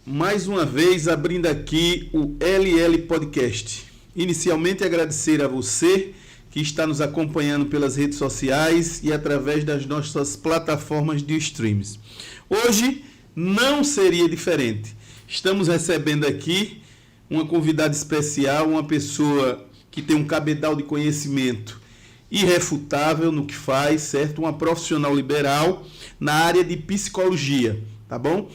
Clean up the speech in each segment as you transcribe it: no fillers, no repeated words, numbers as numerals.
mais uma vez abrindo aqui o LL Podcast. Inicialmente agradecer a você que está nos acompanhando pelas redes sociais e através das nossas plataformas de streams. Hoje não seria diferente. Estamos recebendo aqui uma convidada especial, uma pessoa que tem um cabedal de conhecimento irrefutável no que faz, certo? Uma profissional liberal na área de psicologia, tá bom?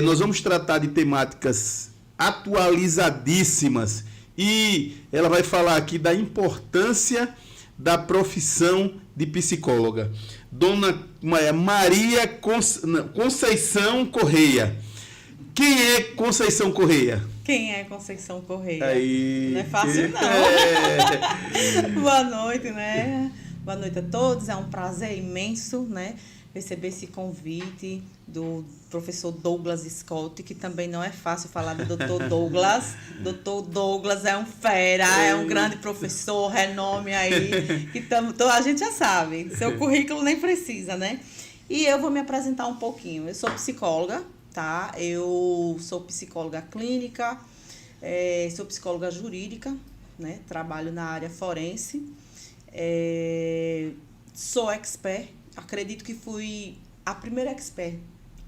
Nós vamos tratar de temáticas atualizadíssimas e ela vai falar aqui da importância da profissão de psicóloga. Dona Maria Conceição Correia. Quem é Conceição Correia? Quem é Conceição Correia? Aí. Não é fácil, não. Boa noite, né? Boa noite a todos. É um prazer imenso, né, receber esse convite do professor Douglas Scott, que também não é fácil falar do Dr. Douglas. Dr. Douglas é um fera, é um grande professor, renome aí, que a gente já sabe. Seu currículo nem precisa, né? E eu vou me apresentar um pouquinho. Eu sou psicóloga, tá? Eu sou psicóloga clínica, sou psicóloga jurídica, né? Trabalho na área forense, sou expert, acredito que fui a primeira expert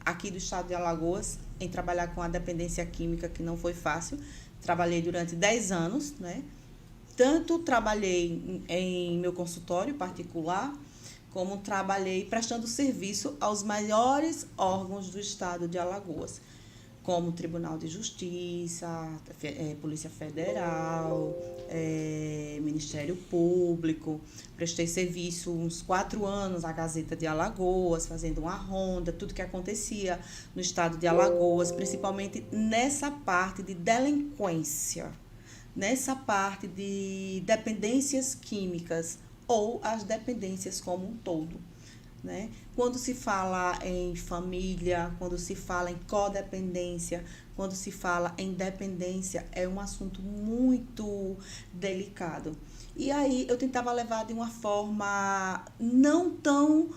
aqui do estado de Alagoas em trabalhar com a dependência química, que não foi fácil. Trabalhei durante 10 anos, né? Tanto trabalhei em meu consultório particular, como trabalhei prestando serviço aos maiores órgãos do estado de Alagoas, como Tribunal de Justiça, Polícia Federal, Ministério Público. Prestei serviço uns 4 anos à Gazeta de Alagoas, fazendo uma ronda, tudo que acontecia no estado de Alagoas, principalmente nessa parte de delinquência, nessa parte de dependências químicas, ou as dependências como um todo, né? Quando se fala em família, quando se fala em codependência, quando se fala em dependência, é um assunto muito delicado. E aí eu tentava levar de uma forma não tão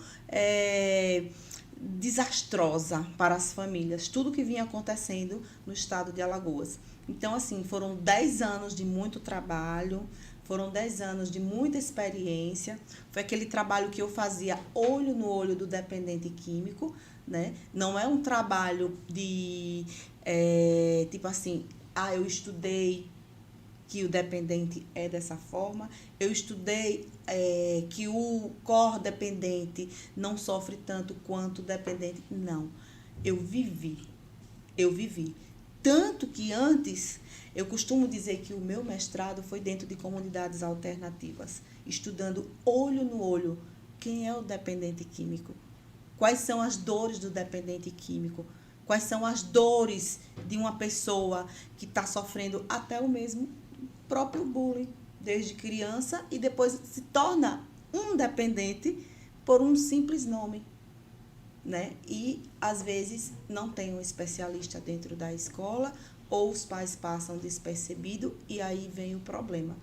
desastrosa para as famílias, tudo que vinha acontecendo no estado de Alagoas. Então, assim, foram 10 anos de muito trabalho, foram 10 anos de muita experiência. Foi aquele trabalho que eu fazia olho no olho do dependente químico, né? Não é um trabalho de, tipo assim, eu estudei que o dependente é dessa forma, eu estudei que o codependente não sofre tanto quanto o dependente. Não, eu vivi. Tanto que antes, eu costumo dizer que o meu mestrado foi dentro de comunidades alternativas, estudando olho no olho quem é o dependente químico, quais são as dores do dependente químico, quais são as dores de uma pessoa que está sofrendo até o mesmo próprio bullying, desde criança, e depois se torna um dependente por um simples nome, né? E às vezes não tem um especialista dentro da escola, ou os pais passam despercebido, e aí vem o problema,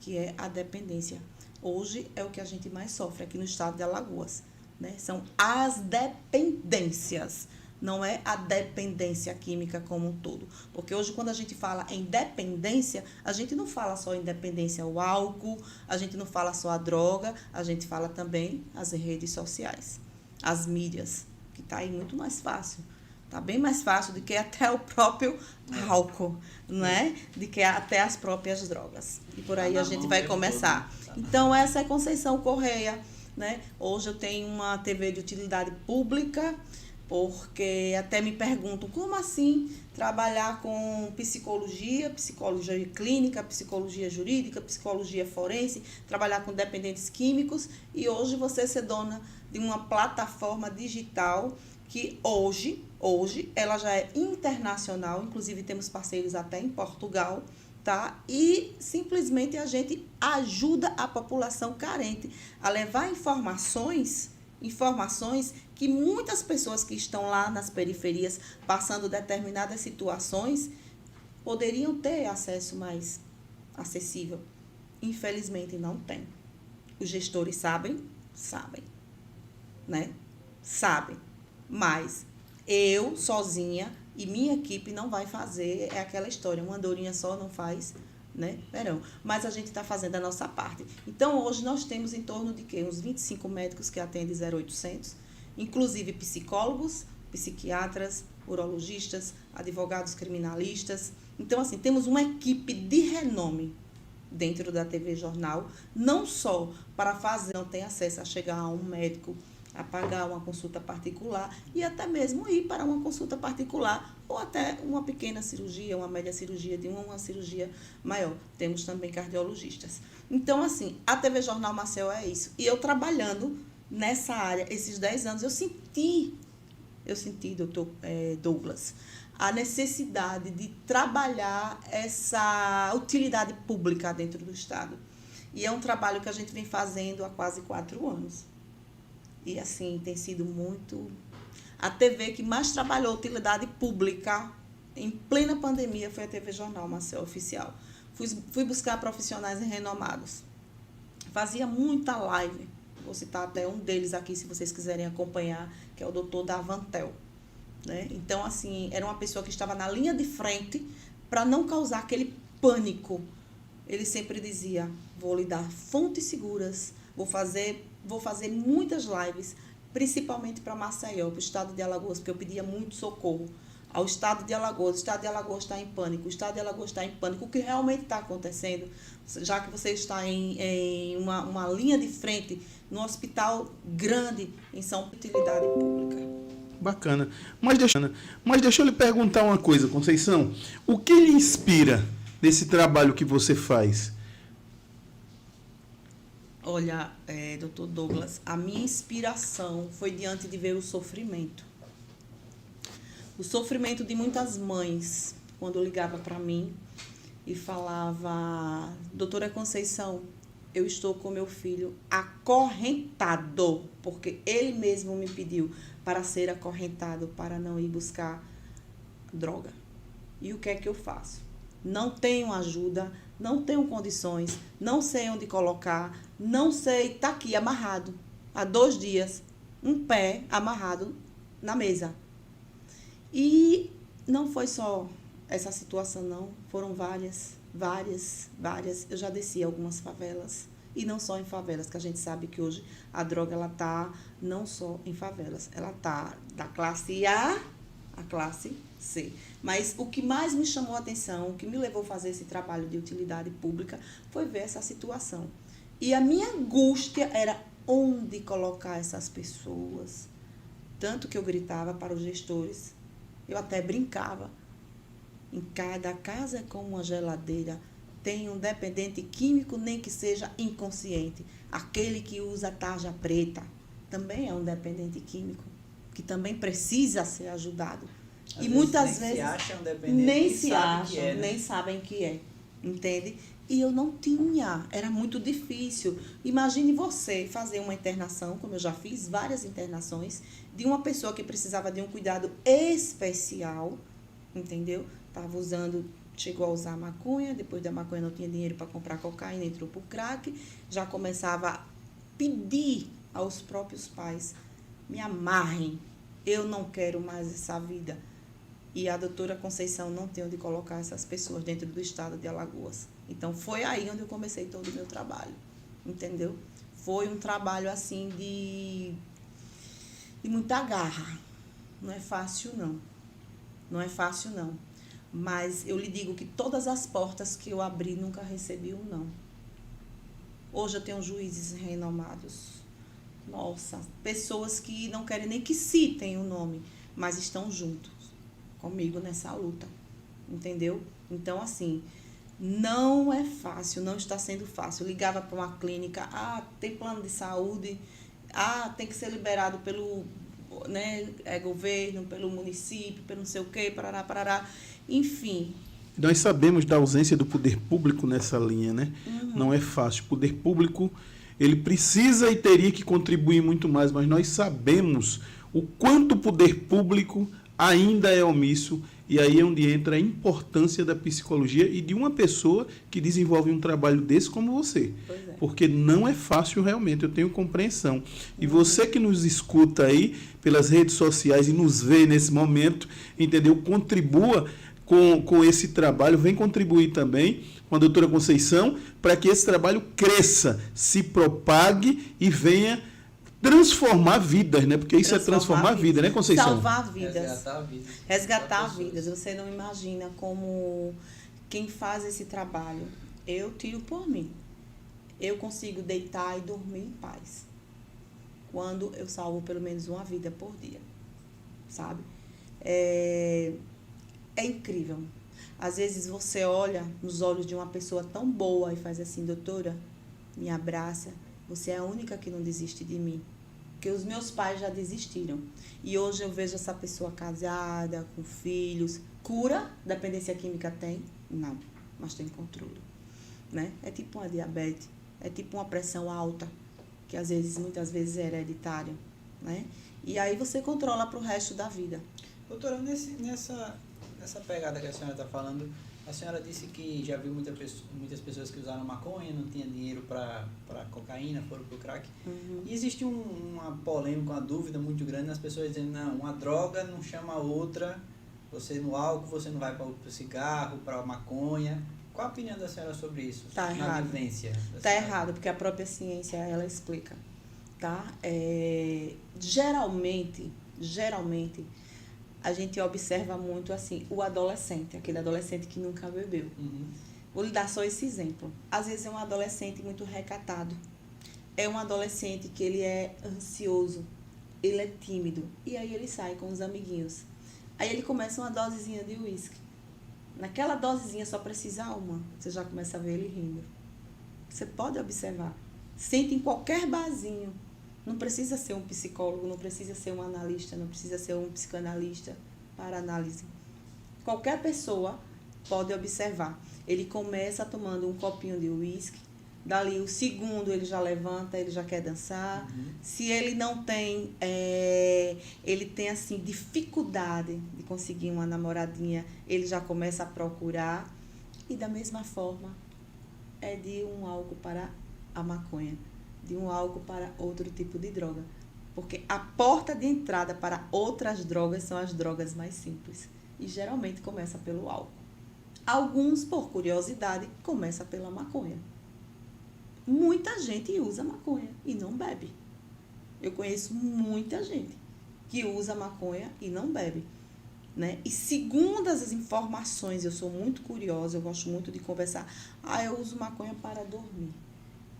que é a dependência. Hoje é o que a gente mais sofre aqui no estado de Alagoas, né? São as dependências, não é a dependência química como um todo. Porque hoje, quando a gente fala em dependência, a gente não fala só em dependência ao álcool, a gente não fala só a droga, a gente fala também as redes sociais, as mídias, que está aí muito mais fácil. Está bem mais fácil do que até o próprio álcool, né? Do que até as próprias drogas. E por aí a gente vai começar. Então, essa é Conceição Correia, né? Hoje eu tenho uma TV de utilidade pública, porque até me perguntam, como assim trabalhar com psicologia clínica, psicologia jurídica, psicologia forense, trabalhar com dependentes químicos, e hoje você ser dona de uma plataforma digital que hoje ela já é internacional, inclusive temos parceiros até em Portugal, tá? E simplesmente a gente ajuda a população carente a levar informações que muitas pessoas que estão lá nas periferias passando determinadas situações poderiam ter acesso mais acessível. Infelizmente não tem. Os gestores sabem, né? Sabem. Mas eu, sozinha, E minha equipe não vai fazer, é aquela história, uma andorinha só não faz, né, verão. Mas a gente está fazendo a nossa parte. Então, hoje nós temos em torno de quê? Uns 25 médicos que atendem 0800, inclusive psicólogos, psiquiatras, urologistas, advogados criminalistas. Então, assim, temos uma equipe de renome dentro da TV Jornal, não só para fazer, não tem acesso a chegar a um médico, a pagar uma consulta particular e até mesmo ir para uma consulta particular ou até uma pequena cirurgia, uma média cirurgia de uma cirurgia maior. Temos também cardiologistas. Então, assim, a TV Jornal Maceió é isso. E eu trabalhando nessa área, esses 10 anos, eu senti, doutor Douglas, a necessidade de trabalhar essa utilidade pública dentro do Estado. E é um trabalho que a gente vem fazendo há quase 4 anos. E, assim, tem sido muito... A TV que mais trabalhou utilidade pública em plena pandemia foi a TV Jornal Maceió Oficial. Fui buscar profissionais renomados. Fazia muita live. Vou citar até um deles aqui, se vocês quiserem acompanhar, que é o doutor Davantel. Né? Então, assim, era uma pessoa que estava na linha de frente para não causar aquele pânico. Ele sempre dizia, vou lhe dar fontes seguras, vou fazer muitas lives, principalmente para Maceió, para o estado de Alagoas, porque eu pedia muito socorro ao estado de Alagoas. O estado de Alagoas está em pânico, o estado de Alagoas está em pânico. O que realmente está acontecendo, já que você está em uma linha de frente, num hospital grande em São Utilidade Pública. Bacana. Mas deixa eu lhe perguntar uma coisa, Conceição. O que lhe inspira nesse trabalho que você faz? Olha, doutor Douglas, a minha inspiração foi diante de ver o sofrimento. O sofrimento de muitas mães, quando ligava para mim e falava, doutora Conceição, eu estou com meu filho acorrentado, porque ele mesmo me pediu para ser acorrentado, para não ir buscar droga. E o que é que eu faço? Não tenho ajuda, não tenho condições, não sei onde colocar, não sei, está aqui amarrado, há 2 dias, um pé amarrado na mesa. E não foi só essa situação, não, foram várias. Eu já desci algumas favelas, e não só em favelas, que a gente sabe que hoje a droga, ela está não só em favelas, ela está da classe A à classe C. Mas o que mais me chamou a atenção, o que me levou a fazer esse trabalho de utilidade pública, foi ver essa situação. E a minha angústia era onde colocar essas pessoas. Tanto que eu gritava para os gestores, eu até brincava. Em cada casa é como uma geladeira, tem um dependente químico, nem que seja inconsciente. Aquele que usa tarja preta também é um dependente químico, que também precisa ser ajudado. Às e muitas vezes vezes se acham dependentes, nem se acham, né? nem sabem que é, entende? E eu não tinha, era muito difícil. Imagine você fazer uma internação, como eu já fiz várias internações, de uma pessoa que precisava de um cuidado especial, entendeu? Estava usando, chegou a usar maconha, depois da maconha não tinha dinheiro para comprar cocaína, entrou para o crack, já começava a pedir aos próprios pais, me amarrem, eu não quero mais essa vida. E a doutora Conceição não tem onde colocar essas pessoas dentro do estado de Alagoas. Então, foi aí onde eu comecei todo o meu trabalho, entendeu? Foi um trabalho, assim, de muita garra. Não é fácil, não. Não é fácil, não. Mas eu lhe digo que todas as portas que eu abri, nunca recebi um não. Hoje eu tenho juízes renomados. Nossa, pessoas que não querem nem que citem o nome, mas estão juntos comigo nessa luta, entendeu? Então, assim, não é fácil, não está sendo fácil. Eu ligava para uma clínica, tem plano de saúde, tem que ser liberado pelo governo, pelo município, pelo não sei o quê, parará. Enfim. Nós sabemos da ausência do poder público nessa linha, né? Uhum. Não é fácil. O poder público, ele precisa e teria que contribuir muito mais, mas nós sabemos o quanto o poder público ainda é omisso E aí é onde entra a importância da psicologia e de uma pessoa que desenvolve um trabalho desse como você. Pois é. Porque não é fácil realmente, eu tenho compreensão. E você que nos escuta aí pelas redes sociais e nos vê nesse momento, entendeu? Contribua com esse trabalho, vem contribuir também com a doutora Conceição para que esse trabalho cresça, se propague e venha transformar vidas, né? Porque isso é transformar vidas, né, Conceição? Salvar vidas. Resgatar vidas. Resgatar vidas. Você não imagina como quem faz esse trabalho. Eu tiro por mim. Eu consigo deitar e dormir em paz. Quando eu salvo pelo menos uma vida por dia. Sabe? É incrível. Às vezes você olha nos olhos de uma pessoa tão boa e faz assim: doutora, me abraça. Você é a única que não desiste de mim. Porque os meus pais já desistiram. E hoje eu vejo essa pessoa casada, com filhos. Cura? Dependência química tem? Não. Mas tem controle. Né? É tipo uma diabetes. É tipo uma pressão alta. Que muitas vezes é hereditária. Né? E aí você controla para o resto da vida. Doutora, nessa pegada que a senhora está falando, a senhora disse que já viu muitas pessoas que usaram maconha, não tinha dinheiro para cocaína, foram para o crack. Uhum. E existe uma polêmica, uma dúvida muito grande nas pessoas dizendo: não, uma droga não chama a outra, você no álcool, você não vai para o cigarro, para a maconha. Qual a opinião da senhora sobre isso? Tá errado. Vivência Tá errado, porque a própria ciência, ela explica. Tá? Geralmente, a gente observa muito assim, o adolescente, aquele adolescente que nunca bebeu. Uhum. Vou lhe dar só esse exemplo. Às vezes é um adolescente muito recatado. É um adolescente que ele é ansioso, ele é tímido. E aí ele sai com os amiguinhos. Aí ele começa uma dosezinha de uísque. Naquela dosezinha só precisa uma. Você já começa a ver ele rindo. Você pode observar. Sente em qualquer barzinho. Não precisa ser um psicólogo, não precisa ser um analista, não precisa ser um psicanalista para análise. Qualquer pessoa pode observar. Ele começa tomando um copinho de uísque, dali o segundo ele já levanta, ele já quer dançar. Uhum. Se ele não tem, ele tem assim dificuldade de conseguir uma namoradinha, ele já começa a procurar. E da mesma forma, é de um álcool para a maconha. De um álcool para outro tipo de droga. Porque a porta de entrada para outras drogas são as drogas mais simples. E geralmente começa pelo álcool. Alguns, por curiosidade, começa pela maconha. Muita gente usa maconha e não bebe. Eu conheço muita gente que usa maconha e não bebe. Né? E segundo as informações, eu sou muito curiosa, eu gosto muito de conversar. Eu uso maconha para dormir.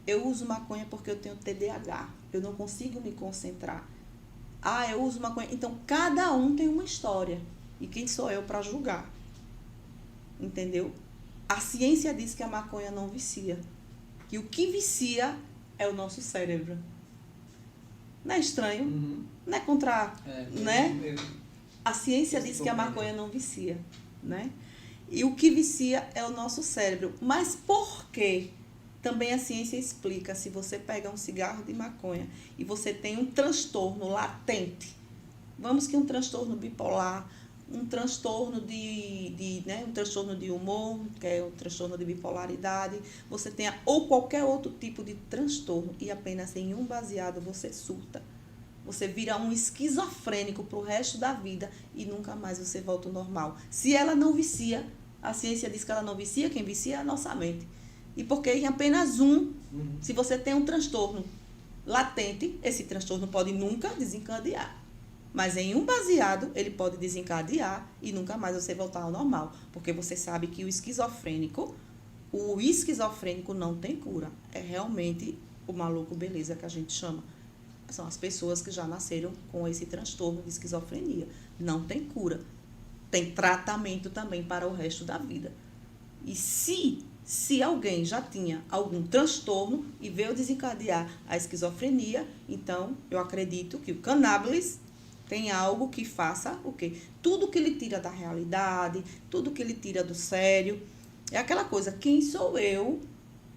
Eu uso maconha porque eu tenho TDAH. Eu não consigo me concentrar. Eu uso maconha. Então, cada um tem uma história. E quem sou eu para julgar? Entendeu? A ciência diz que a maconha não vicia. Que o que vicia é o nosso cérebro. Não é estranho? Uhum. Não é contra... né? A ciência diz que a maconha não vicia. Né? E o que vicia é o nosso cérebro. Mas por quê? Também a ciência explica, se você pega um cigarro de maconha e você tem um transtorno latente, vamos que um transtorno bipolar, um transtorno um transtorno de humor, que é um transtorno de bipolaridade, você tenha ou qualquer outro tipo de transtorno e apenas em um baseado você surta. Você vira um esquizofrênico para o resto da vida e nunca mais você volta ao normal. Se ela não vicia, a ciência diz que ela não vicia, quem vicia é a nossa mente. E porque em apenas se você tem um transtorno latente, esse transtorno pode nunca desencadear. Mas em um baseado, ele pode desencadear e nunca mais você voltar ao normal. Porque você sabe que o esquizofrênico não tem cura. É realmente o maluco beleza que a gente chama. São as pessoas que já nasceram com esse transtorno de esquizofrenia. Não tem cura. Tem tratamento também para o resto da vida. E se alguém já tinha algum transtorno e veio desencadear a esquizofrenia, então eu acredito que o cannabis tem algo que faça o quê? Tudo que ele tira da realidade, tudo que ele tira do sério. É aquela coisa, quem sou eu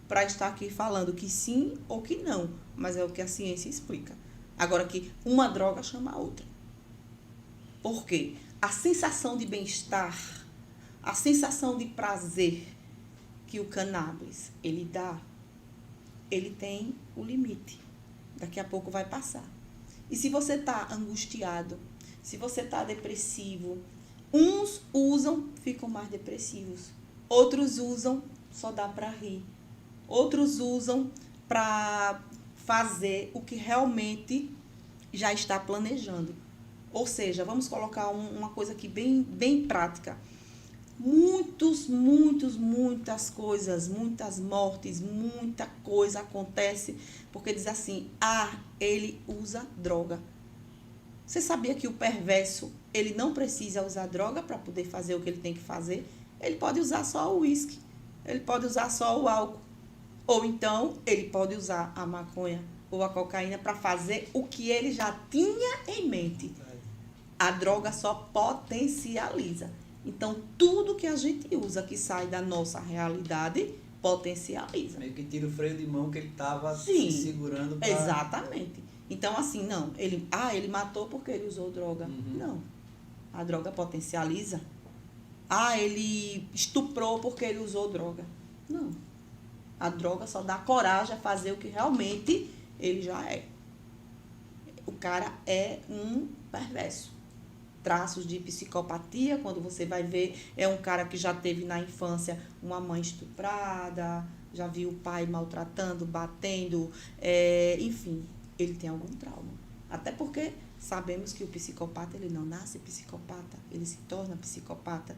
para estar aqui falando que sim ou que não? Mas é o que a ciência explica. Agora que uma droga chama a outra. Por quê? a sensação de bem-estar, a sensação de prazer que o cannabis ele dá, ele tem o limite. Daqui a pouco vai passar. E se você está angustiado, se você está depressivo, uns usam, ficam mais depressivos. Outros usam, só dá para rir. Outros usam para fazer o que realmente já está planejando. Ou seja, vamos colocar uma coisa aqui bem prática. Muitas coisas, muitas mortes, muita coisa acontece porque diz assim, ele usa droga. Você sabia que o perverso, ele não precisa usar droga para poder fazer o que ele tem que fazer? Ele pode usar só o uísque, ele pode usar só o álcool, ou então ele pode usar a maconha ou a cocaína para fazer o que ele já tinha em mente. A droga só potencializa. Então, tudo que a gente usa que sai da nossa realidade, potencializa. Meio que tira o freio de mão que ele estava se segurando para... Exatamente. Então, assim, não, ele matou porque ele usou droga. Não. A droga potencializa. Ele estuprou porque ele usou droga. Não. A droga só dá coragem a fazer o que realmente ele já é. O cara é um perverso. Traços de psicopatia, quando você vai ver, é um cara que já teve na infância uma mãe estuprada, já viu o pai maltratando, batendo, enfim, ele tem algum trauma. Até porque sabemos que o psicopata, ele não nasce psicopata, ele se torna psicopata.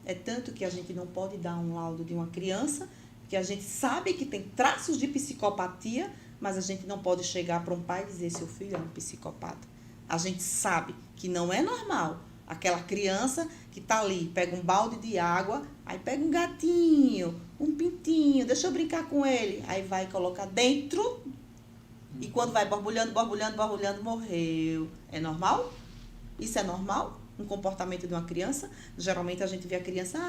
É tanto que a gente não pode dar um laudo de uma criança, que a gente sabe que tem traços de psicopatia, mas a gente não pode chegar para um pai e dizer, seu filho é um psicopata. A gente sabe que não é normal. Aquela criança que está ali, pega um balde de água, aí pega um gatinho, um pintinho, deixa eu brincar com ele. Aí vai e coloca dentro e quando vai borbulhando, morreu. É normal? Isso é normal? Um comportamento de uma criança? Geralmente a gente vê a criança,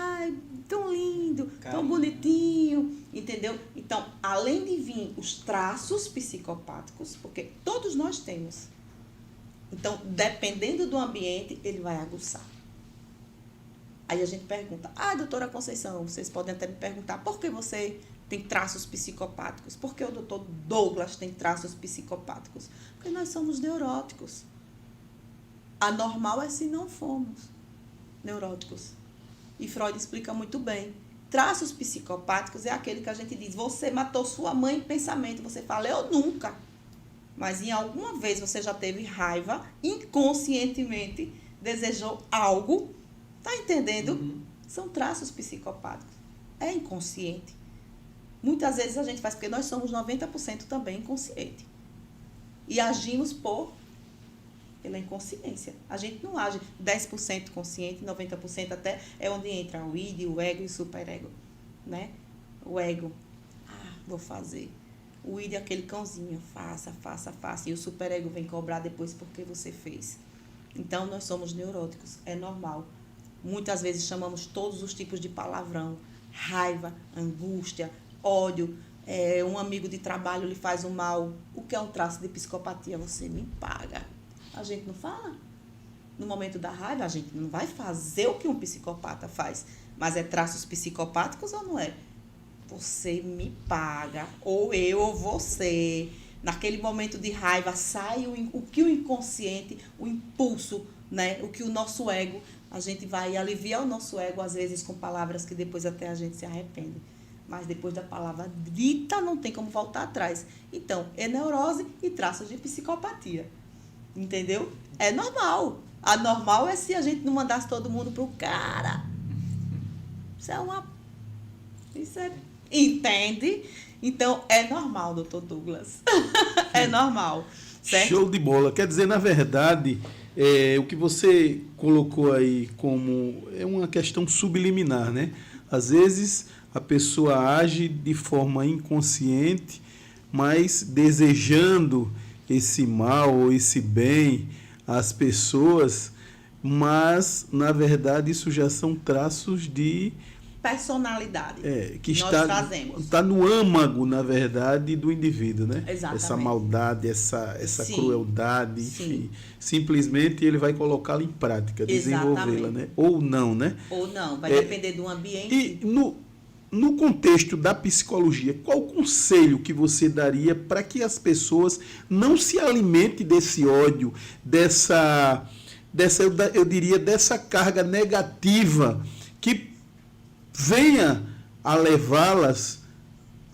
tão lindo, tão bonitinho, entendeu? Então, além de vir os traços psicopáticos, porque todos nós temos. Então, dependendo do ambiente, ele vai aguçar. Aí a gente pergunta, doutora Conceição, vocês podem até me perguntar, por que você tem traços psicopáticos? Por que o doutor Douglas tem traços psicopáticos? Porque nós somos neuróticos. Anormal é se não formos neuróticos. E Freud explica muito bem. Traços psicopáticos é aquele que a gente diz, você matou sua mãe em pensamento. Você fala, eu nunca. Mas em alguma vez você já teve raiva, inconscientemente desejou algo. Tá entendendo? São traços psicopáticos. É inconsciente. Muitas vezes a gente faz, porque nós somos 90% também inconsciente. E agimos pela inconsciência. A gente não age 10% consciente, 90% até é onde entra o id, o ego e o superego. Né? O ego, vou fazer. O id é aquele cãozinho, faça. E o superego vem cobrar depois porque você fez. Então, nós somos neuróticos, é normal. Muitas vezes chamamos todos os tipos de palavrão. Raiva, angústia, ódio. Um amigo de trabalho lhe faz um mal. O que é um traço de psicopatia? Você me paga. A gente não fala. No momento da raiva, a gente não vai fazer o que um psicopata faz. Mas é traços psicopáticos ou não é? Você me paga, ou eu ou você. Naquele momento de raiva sai o que o inconsciente, o impulso, né? O que o nosso ego, a gente vai aliviar o nosso ego, às vezes com palavras que depois até a gente se arrepende. Mas depois da palavra dita, não tem como voltar atrás. Então, é neurose e traços de psicopatia. Entendeu? É normal. Anormal é se a gente não mandasse todo mundo pro cara. Isso é... Entende? Então, é normal, doutor Douglas. É normal. Certo? Show de bola. Quer dizer, na verdade, o que você colocou aí como... É uma questão subliminar, né? Às vezes, a pessoa age de forma inconsciente, mas desejando esse mal ou esse bem às pessoas, mas, na verdade, isso já são traços de personalidade que nós está, trazemos. Está no âmago, na verdade, do indivíduo, né? Exatamente. Essa maldade, essa Sim. crueldade, Sim. enfim. Simplesmente ele vai colocá-la em prática, desenvolvê-la, né? Ou não, né? Ou não, vai depender do ambiente. E no contexto da psicologia, qual o conselho que você daria para que as pessoas não se alimentem desse ódio, eu diria, dessa carga negativa que venha a levá-las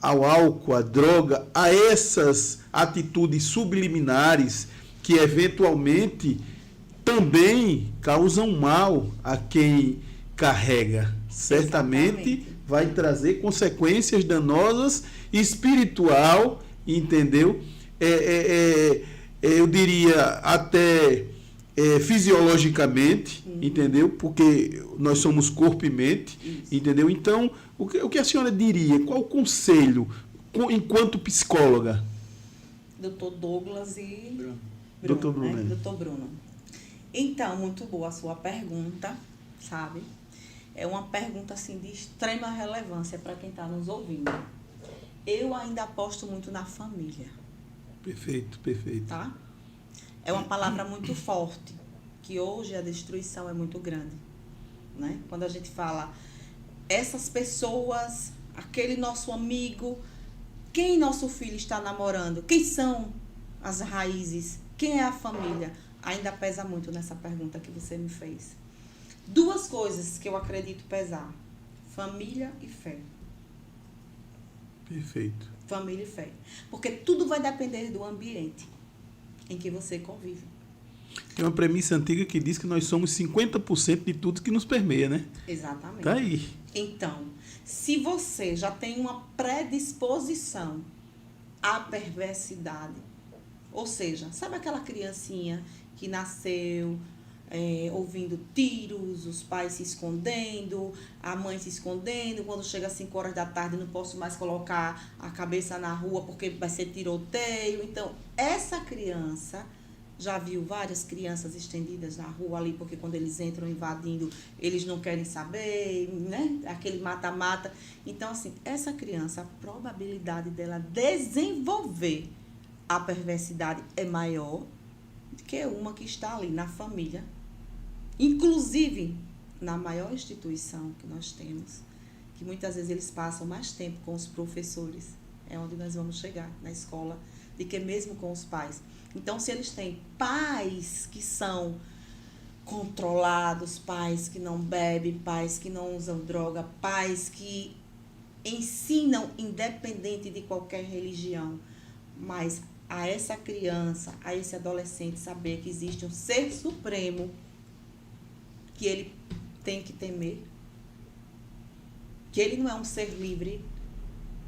ao álcool, à droga, a essas atitudes subliminares que eventualmente também causam mal a quem carrega? Certamente Exatamente. vai trazer consequências danosas espiritual, entendeu? Eu diria até fisiologicamente, entendeu? Porque nós somos corpo e mente, entendeu? Então, o que a senhora diria? Qual o conselho, enquanto psicóloga? Dr. Douglas e Bruno. Dr. Bruno, né? Dr. Bruno. Então, muito boa a sua pergunta, sabe? É uma pergunta assim de extrema relevância para quem está nos ouvindo. Eu ainda aposto muito na família. Perfeito, perfeito. Tá? É uma palavra muito forte, que hoje a destruição é muito grande, né? Quando a gente fala essas pessoas, aquele nosso amigo, quem nosso filho está namorando, quem são as raízes, quem é a família, ainda pesa muito nessa pergunta que você me fez. Duas coisas que eu acredito pesar: família e fé. Perfeito. Família e fé. Porque tudo vai depender do ambiente em que você convive. Tem uma premissa antiga que diz que nós somos 50% de tudo que nos permeia, né? Exatamente. Tá aí. Então, se você já tem uma predisposição à perversidade, ou seja, sabe aquela criancinha que nasceu ouvindo tiros, os pais se escondendo, a mãe se escondendo, quando chega às 5 horas da tarde não posso mais colocar a cabeça na rua porque vai ser tiroteio. Então, essa criança já viu várias crianças estendidas na rua ali, porque quando eles entram invadindo, eles não querem saber, né? Aquele mata-mata. Então, assim, essa criança, a probabilidade dela desenvolver a perversidade é maior do que uma que está ali na família. Inclusive, na maior instituição que nós temos, que muitas vezes eles passam mais tempo com os professores, é onde nós vamos chegar, na escola, do que mesmo com os pais. Então, se eles têm pais que são controlados, pais que não bebem, pais que não usam droga, pais que ensinam independente de qualquer religião, mas a essa criança, a esse adolescente saber que existe um ser supremo que ele tem que temer, que ele não é um ser livre,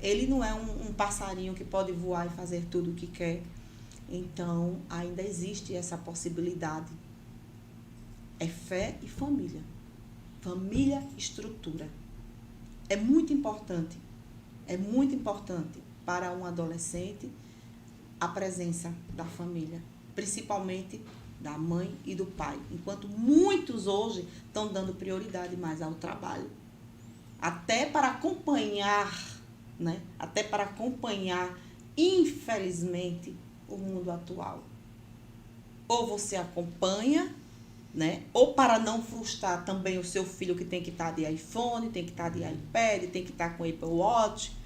ele não é um passarinho que pode voar e fazer tudo o que quer. Então, ainda existe essa possibilidade. É fé e família. Família, estrutura. É muito importante para um adolescente a presença da família, principalmente da mãe e do pai. Enquanto muitos hoje estão dando prioridade mais ao trabalho. Até para acompanhar, né? Até para acompanhar, infelizmente, o mundo atual. Ou você acompanha, né? Ou para não frustrar também o seu filho que tem que estar de iPhone, tem que estar de iPad, tem que estar com Apple Watch,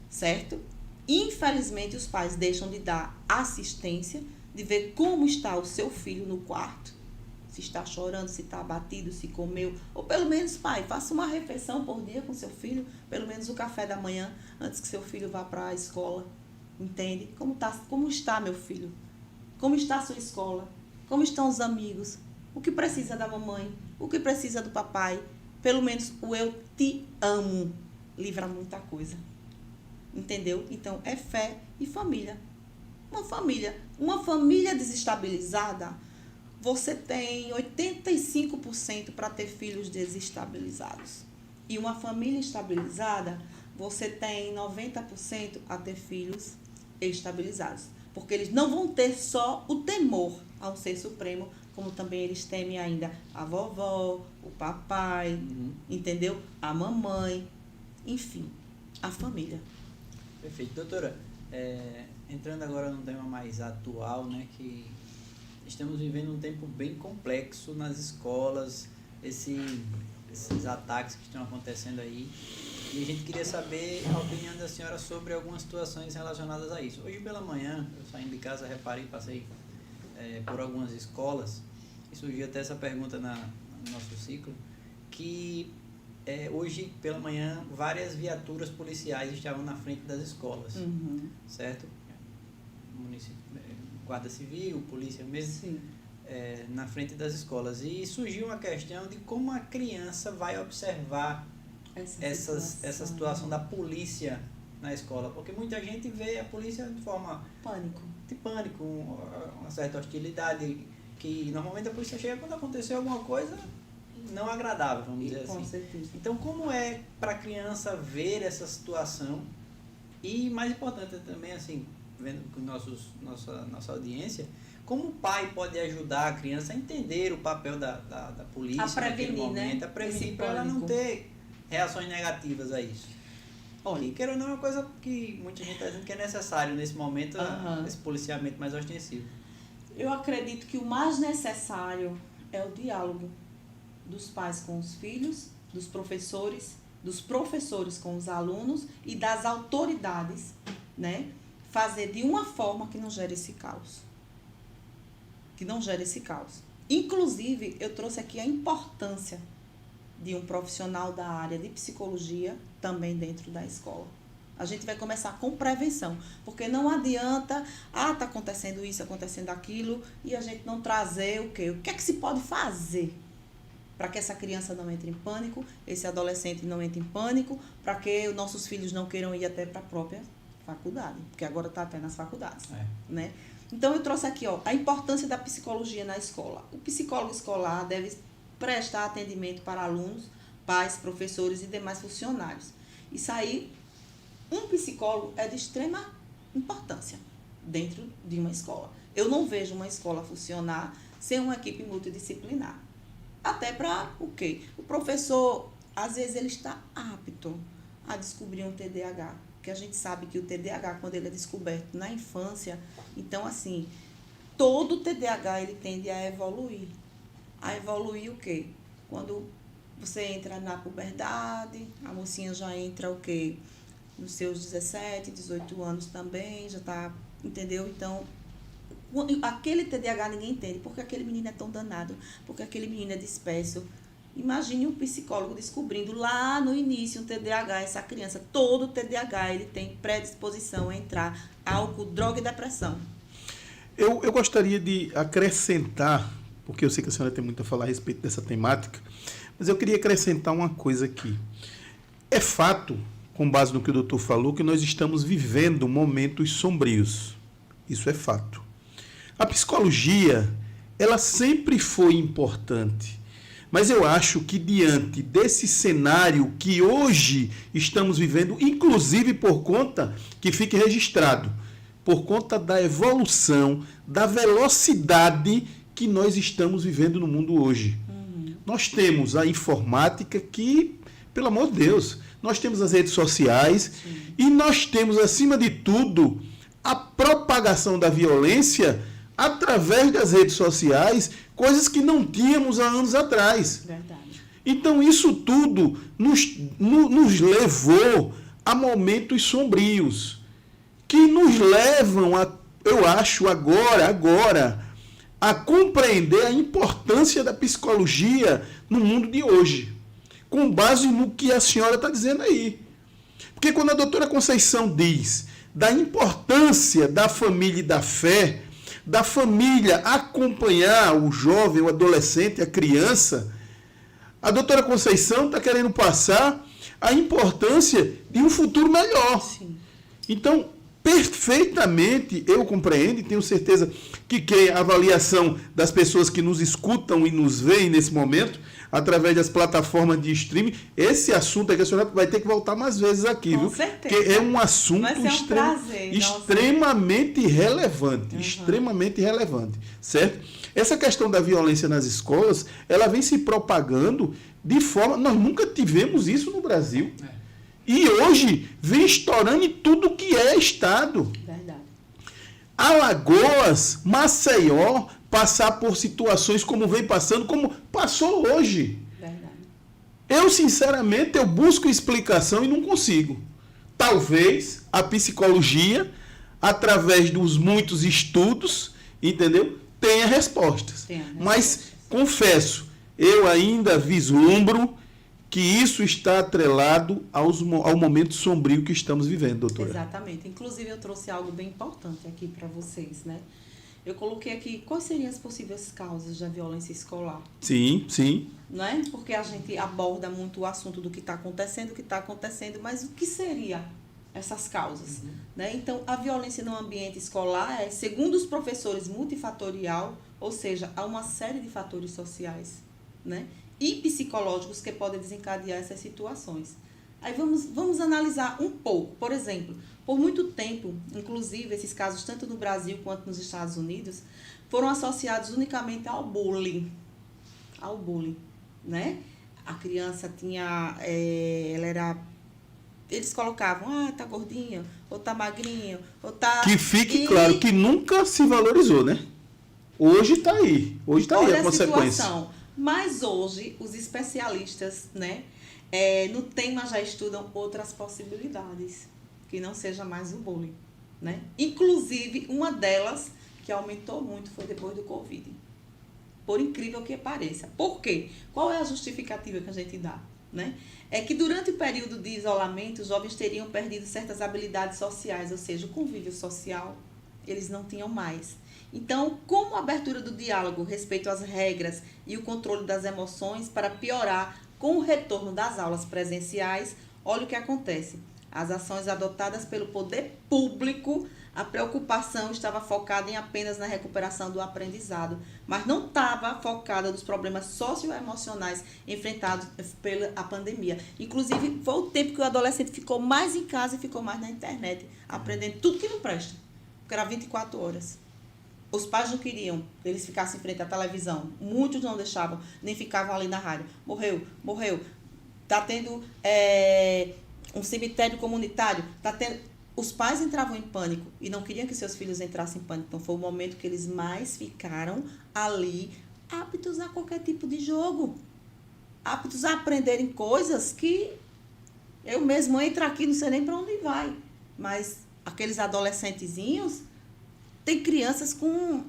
certo? Infelizmente, os pais deixam de dar assistência, de ver como está o seu filho no quarto, se está chorando, se está abatido, se comeu, ou pelo menos, pai, faça uma refeição por dia com seu filho, pelo menos o café da manhã, antes que seu filho vá para a escola, entende? Como está meu filho? Como está a sua escola? Como estão os amigos? O que precisa da mamãe? O que precisa do papai? Pelo menos o eu te amo livra muita coisa. Entendeu? Então, é fé e família. Uma família desestabilizada, você tem 85% para ter filhos desestabilizados. E uma família estabilizada, você tem 90% a ter filhos estabilizados. Porque eles não vão ter só o temor ao Ser Supremo, como também eles temem ainda a vovó, o papai, entendeu? A mamãe, enfim, a família. Perfeito. Doutora, entrando agora num tema mais atual, né, que estamos vivendo um tempo bem complexo nas escolas, esses ataques que estão acontecendo aí, e a gente queria saber a opinião da senhora sobre algumas situações relacionadas a isso. Hoje pela manhã, eu saindo de casa, passei por algumas escolas, e surgiu até essa pergunta no nosso ciclo, que hoje pela manhã várias viaturas policiais estavam na frente das escolas, certo? Guarda Civil, polícia mesmo, Sim. Na frente das escolas. E surgiu uma questão de como a criança vai observar essa situação da polícia na escola. Porque muita gente vê a polícia de forma de pânico, uma certa hostilidade, que normalmente a polícia chega quando aconteceu alguma coisa não agradável, vamos dizer assim. Com certeza. Então, como é para a criança ver essa situação? E mais importante também, assim, vendo com nossa audiência, como o pai pode ajudar a criança a entender o papel da polícia naquele momento, né? a prevenir, para ela não ter reações negativas a isso. Olha, e quero não é uma coisa que muita gente está dizendo que é necessário nesse momento, esse policiamento mais ostensivo. Eu acredito que o mais necessário é o diálogo dos pais com os filhos, dos professores com os alunos e das autoridades, né? Fazer de uma forma que não gere esse caos. Inclusive, eu trouxe aqui a importância de um profissional da área de psicologia também dentro da escola. A gente vai começar com prevenção, porque não adianta, tá acontecendo isso, acontecendo aquilo, e a gente não trazer o quê? O que é que se pode fazer para que essa criança não entre em pânico, esse adolescente não entre em pânico, para que os nossos filhos não queiram ir até para a própria faculdade, porque agora está até nas faculdades, né? Então, eu trouxe aqui, a importância da psicologia na escola. O psicólogo escolar deve prestar atendimento para alunos, pais, professores e demais funcionários. Isso aí, um psicólogo é de extrema importância dentro de uma escola. Eu não vejo uma escola funcionar sem uma equipe multidisciplinar. Até para o quê? O professor, às vezes, ele está apto a descobrir um TDAH. Porque a gente sabe que o TDAH, quando ele é descoberto na infância, então, assim, todo TDAH, ele tende a evoluir. A evoluir o quê? Quando você entra na puberdade, a mocinha já entra o quê? Nos seus 17, 18 anos também, já está, entendeu? Então, aquele TDAH ninguém entende. Por que aquele menino é tão danado? Porque aquele menino é disperso. Imagine um psicólogo descobrindo lá no início um TDAH, essa criança, todo TDAH, ele tem predisposição a entrar álcool, droga e depressão. Eu gostaria de acrescentar, porque eu sei que a senhora tem muito a falar a respeito dessa temática, mas eu queria acrescentar uma coisa aqui. É fato, com base no que o doutor falou, que nós estamos vivendo momentos sombrios. Isso é fato. A psicologia, ela sempre foi importante. Mas eu acho que diante desse cenário que hoje estamos vivendo, inclusive por conta, que fique registrado, por conta da evolução, da velocidade que nós estamos vivendo no mundo hoje. Nós temos a informática que, pelo amor de Deus, nós temos as redes sociais. Sim. E nós temos, acima de tudo, a propagação da violência através das redes sociais, coisas que não tínhamos há anos atrás. Verdade. Então, isso tudo nos levou a momentos sombrios, que nos levam, eu acho, agora, a compreender a importância da psicologia no mundo de hoje, com base no que a senhora está dizendo aí. Porque quando a doutora Conceição diz da importância da família e da fé, da família acompanhar o jovem, o adolescente, a criança, a doutora Conceição está querendo passar a importância de um futuro melhor. Sim. Então, perfeitamente, eu compreendo e tenho certeza que a avaliação das pessoas que nos escutam e nos veem nesse momento, através das plataformas de streaming. Esse assunto aqui, a senhora vai ter que voltar mais vezes aqui, Com viu? certeza. Porque é um assunto Vai ser um prazer, extremamente relevante, extremamente relevante, certo? Essa questão da violência nas escolas, ela vem se propagando de forma... Nós nunca tivemos isso no Brasil. E hoje vem estourando em tudo que é estado. Verdade. Alagoas, Maceió, passar por situações como vem passando, como passou hoje. Verdade. Eu, sinceramente, eu busco explicação e não consigo. Talvez a psicologia, através dos muitos estudos, entendeu? Tenha respostas. Mas, confesso, eu ainda vislumbro que isso está atrelado ao momento sombrio que estamos vivendo, doutora. Exatamente. Inclusive, eu trouxe algo bem importante aqui para vocês, né? Eu coloquei aqui quais seriam as possíveis causas da violência escolar. Sim, sim. Não é? Porque a gente aborda muito o assunto do que está acontecendo, mas o que seria essas causas? Né? Então, a violência no ambiente escolar é, segundo os professores, multifatorial, ou seja, há uma série de fatores sociais, né? E psicológicos que podem desencadear essas situações. Aí vamos analisar um pouco. Por exemplo, por muito tempo, inclusive esses casos, tanto no Brasil quanto nos Estados Unidos, foram associados unicamente ao bullying. Ao bullying, né? A criança tinha... eles colocavam, tá gordinho, ou tá magrinho, ou tá... Que fique claro que nunca se valorizou, né? Hoje está aí. Hoje está aí a consequência. Situação. Mas hoje, os especialistas, né, no tema já estudam outras possibilidades, que não seja mais o bullying, né? Inclusive, uma delas, que aumentou muito, foi depois do Covid. Por incrível que pareça. Por quê? Qual é a justificativa que a gente dá? Né? É que durante o período de isolamento, os jovens teriam perdido certas habilidades sociais, ou seja, o convívio social, eles não tinham mais. Então, como a abertura do diálogo, respeito às regras e o controle das emoções para piorar com o retorno das aulas presenciais, olha o que acontece. As ações adotadas pelo poder público, a preocupação estava focada em apenas na recuperação do aprendizado, mas não estava focada nos problemas socioemocionais enfrentados pela pandemia. Inclusive, foi o tempo que o adolescente ficou mais em casa e ficou mais na internet, aprendendo tudo que não presta, porque era 24 horas. Os pais não queriam que eles ficassem em frente à televisão. Muitos não deixavam, nem ficavam ali na rádio. Morreu. Está tendo um cemitério comunitário. Os pais entravam em pânico e não queriam que seus filhos entrassem em pânico. Então, foi o momento que eles mais ficaram ali, aptos a qualquer tipo de jogo. Aptos a aprenderem coisas que eu mesmo entro aqui, não sei nem para onde vai. Mas aqueles adolescentezinhos... Tem crianças com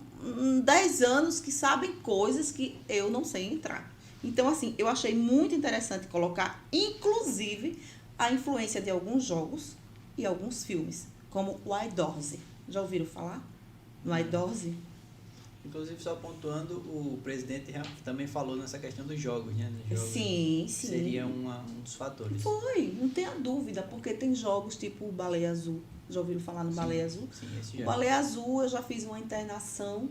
10 anos que sabem coisas que eu não sei entrar. Então, assim, eu achei muito interessante colocar, inclusive, a influência de alguns jogos e alguns filmes, como o iDorsey. Já ouviram falar no iDorsey? Inclusive, só pontuando, o presidente também falou nessa questão dos jogos, né? Dos jogos Sim. Seria um dos fatores. Foi, não tenha dúvida, porque tem jogos tipo o Baleia Azul. Já ouviram falar no Baleia Azul? Sim, esse já. O Baleia Azul, eu já fiz uma internação.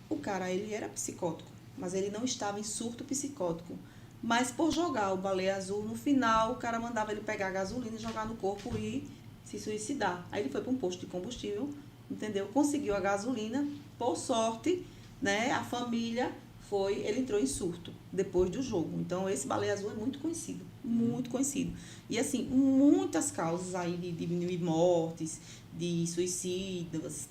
O cara, ele era psicótico, mas ele não estava em surto psicótico. Mas por jogar o Baleia Azul, no final, o cara mandava ele pegar gasolina e jogar no corpo e se suicidar. Aí ele foi para um posto de combustível, entendeu? Conseguiu a gasolina, por sorte, né? A família ele entrou em surto depois do jogo. Então, esse Baleia Azul é muito conhecido, muito conhecido. E, assim, muitas causas aí de mortes, de suicídios,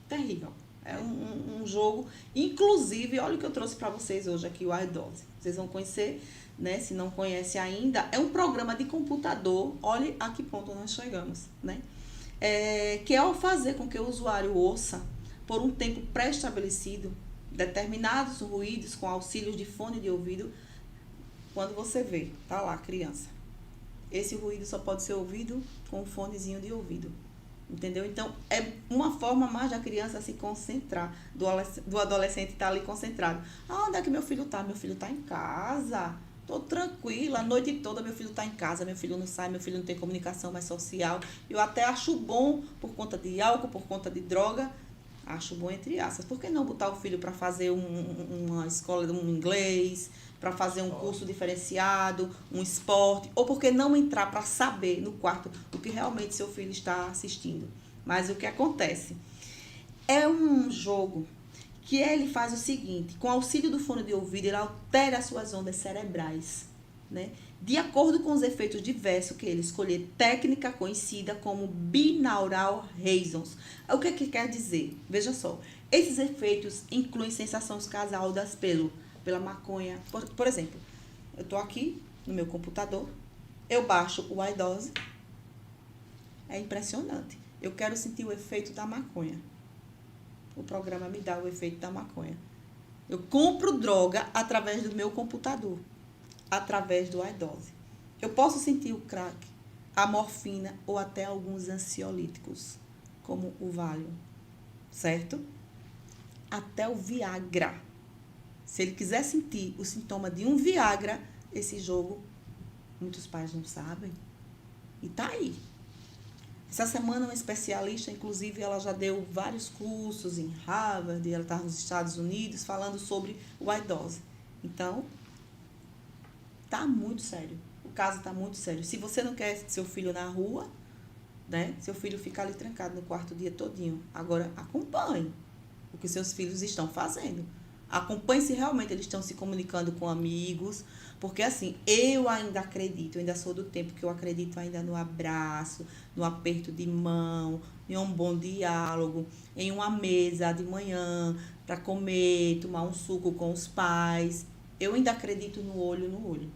terrível. É um jogo, inclusive, olha o que eu trouxe para vocês hoje aqui, o iDorsey. Vocês vão conhecer, né? Se não conhece ainda, é um programa de computador, olha a que ponto nós chegamos, né? Que é ao fazer com que o usuário ouça, por um tempo pré-estabelecido, determinados ruídos com auxílio de fone de ouvido. Quando você vê, tá lá, criança, esse ruído só pode ser ouvido com um fonezinho de ouvido, entendeu? Então, é uma forma mais da criança se concentrar, do adolescente estar ali concentrado. Onde é que meu filho tá? Meu filho tá em casa, tô tranquila, a noite toda meu filho tá em casa, meu filho não sai, meu filho não tem comunicação mais social. Eu até acho bom, por conta de álcool, por conta de droga, Acho bom entre aspas. Por que não botar o filho para fazer uma escola de um inglês, para fazer um curso diferenciado, um esporte? Ou por que não entrar para saber no quarto o que realmente seu filho está assistindo? Mas o que acontece? É um jogo que ele faz o seguinte, com auxílio do fone de ouvido, ele altera as suas ondas cerebrais, né? De acordo com os efeitos diversos que ele escolher, técnica conhecida como binaural reasons. O que quer dizer? Veja só, esses efeitos incluem sensações causadas pela maconha. Por exemplo, eu estou aqui no meu computador, eu baixo o iDose, é impressionante. Eu quero sentir o efeito da maconha. O programa me dá o efeito da maconha. Eu compro droga através do meu computador, através do iDose. Eu posso sentir o crack, a morfina ou até alguns ansiolíticos, como o Valium, certo? Até o Viagra. Se ele quiser sentir o sintoma de um Viagra, esse jogo, muitos pais não sabem. E tá aí. Essa semana, uma especialista, inclusive, ela já deu vários cursos em Harvard, ela está nos Estados Unidos, falando sobre o iDose. Então, tá muito sério. O caso tá muito sério. Se você não quer seu filho na rua, né? Seu filho fica ali trancado no quarto o dia todinho. Agora, acompanhe o que seus filhos estão fazendo. Acompanhe se realmente eles estão se comunicando com amigos. Porque, assim, eu ainda acredito, eu ainda sou do tempo que eu acredito ainda no abraço, no aperto de mão, em um bom diálogo, em uma mesa de manhã para comer, tomar um suco com os pais. Eu ainda acredito no olho no olho.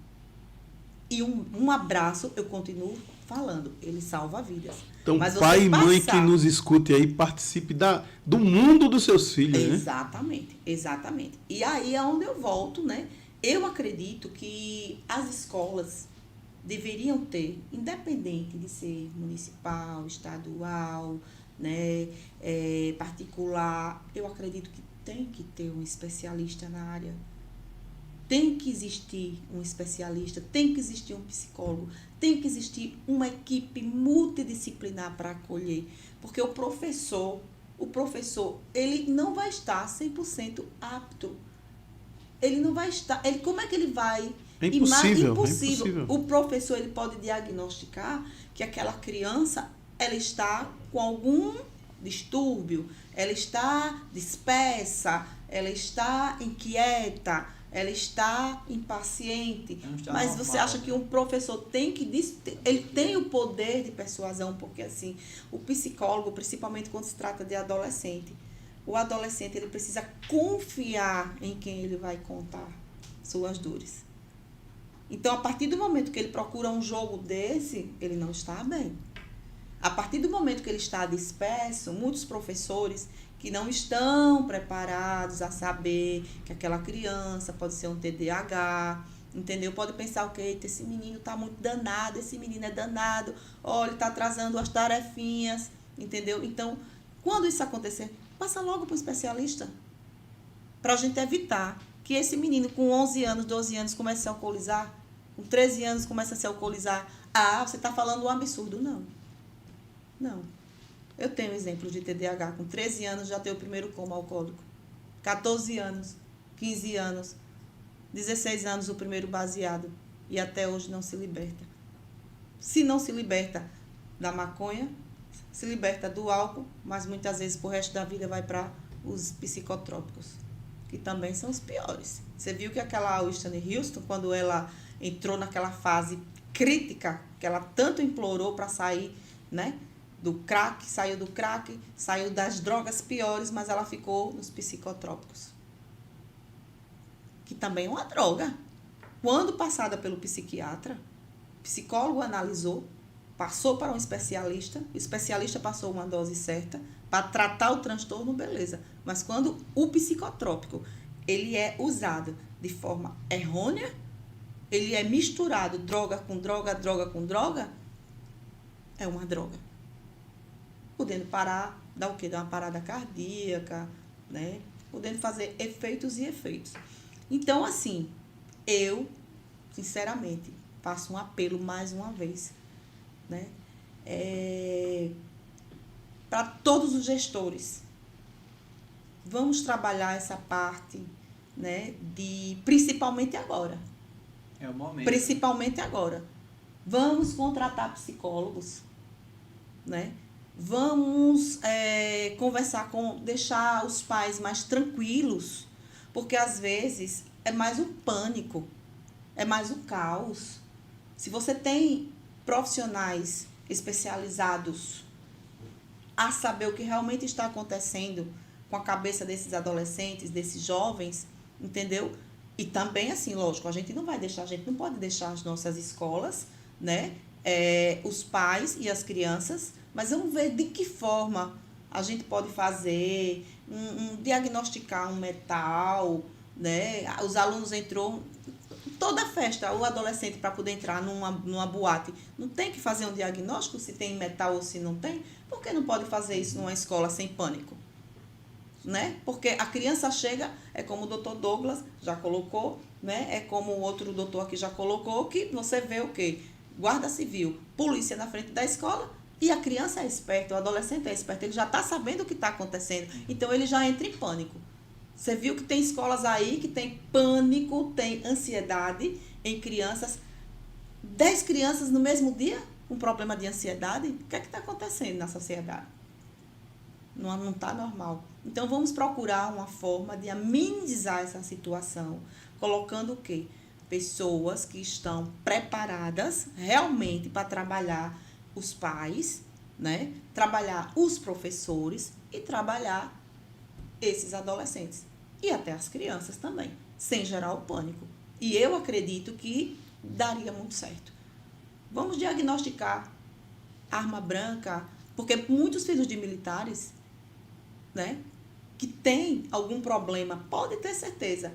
E um abraço, eu continuo falando, ele salva vidas. Então, mas pai e mãe que nos escute aí, participe do mundo dos seus filhos, né? Exatamente, exatamente. E aí é onde eu volto, né? Eu acredito que as escolas deveriam ter, independente de ser municipal, estadual, né, particular, eu acredito que tem que ter um especialista na área. Tem que existir um especialista, tem que existir um psicólogo, tem que existir uma equipe multidisciplinar para acolher. Porque o professor, ele não vai estar 100% apto. Ele não vai estar... como é que ele vai... É impossível. O professor, ele pode diagnosticar que aquela criança, ela está com algum distúrbio, ela está dispersa, ela está inquieta, ela está impaciente. Mas você acha que um professor ele tem o poder de persuasão, porque assim, o psicólogo, principalmente quando se trata de adolescente, o adolescente ele precisa confiar em quem ele vai contar suas dores. Então, a partir do momento que ele procura um jogo desse, ele não está bem. A partir do momento que ele está disperso, muitos professores que não estão preparados a saber que aquela criança pode ser um TDAH, entendeu? Pode pensar, ok, esse menino está muito danado, esse menino é danado, olha, ele está atrasando as tarefinhas, entendeu? Então, quando isso acontecer, passa logo para o especialista, para a gente evitar que esse menino com 11 anos, 12 anos comece a se alcoolizar, com 13 anos comece a se alcoolizar. Ah, você está falando um absurdo. Não. Eu tenho exemplo de TDAH. Com 13 anos já tenho o primeiro coma alcoólico. 14 anos, 15 anos, 16 anos o primeiro baseado. E até hoje não se liberta. Se não se liberta da maconha, se liberta do álcool, mas muitas vezes pro resto da vida vai para os psicotrópicos, que também são os piores. Você viu que aquela Whitney Houston, quando ela entrou naquela fase crítica, que ela tanto implorou para sair, né, do crack, saiu das drogas piores, mas ela ficou nos psicotrópicos, que também é uma droga. Quando passada pelo psiquiatra, o psicólogo analisou, passou para um especialista, o especialista passou uma dose certa para tratar o transtorno, beleza. Mas quando o psicotrópico ele é usado de forma errônea, ele é misturado droga com droga, droga com droga, é uma droga. Podendo parar, dar o quê? Dar uma parada cardíaca, né? Podendo fazer efeitos e efeitos. Então, assim, eu, sinceramente, faço um apelo mais uma vez, né? Para todos os gestores, vamos trabalhar essa parte, né, principalmente agora. É o momento. Principalmente agora. Vamos contratar psicólogos, né? Vamos conversar deixar os pais mais tranquilos, porque às vezes é mais o pânico, é mais o caos. Se você tem profissionais especializados a saber o que realmente está acontecendo com a cabeça desses adolescentes, desses jovens, entendeu? E também, assim, lógico, a gente não pode deixar as nossas escolas, né? Os pais e as crianças, mas vamos ver de que forma a gente pode fazer, diagnosticar um metal, né? Os alunos entrou, toda festa, o adolescente para poder entrar numa boate, não tem que fazer um diagnóstico se tem metal ou se não tem? Por que não pode fazer isso numa escola sem pânico? Né? Porque a criança chega, é como o doutor Douglas já colocou, né? É como o outro doutor aqui já colocou, que você vê o quê? Guarda civil, polícia na frente da escola, e a criança é esperta, o adolescente é esperto, ele já está sabendo o que está acontecendo, então ele já entra em pânico. Você viu que tem escolas aí que tem pânico, tem ansiedade em crianças, 10 crianças no mesmo dia com problema de ansiedade? O que é que está acontecendo na sociedade? Não está normal. Então, vamos procurar uma forma de amenizar essa situação, colocando o quê? Pessoas que estão preparadas realmente para trabalhar os pais, né? Trabalhar os professores e trabalhar esses adolescentes. E até as crianças também, sem gerar o pânico. E eu acredito que daria muito certo. Vamos diagnosticar arma branca, porque muitos filhos de militares, né, que tem algum problema, pode ter certeza,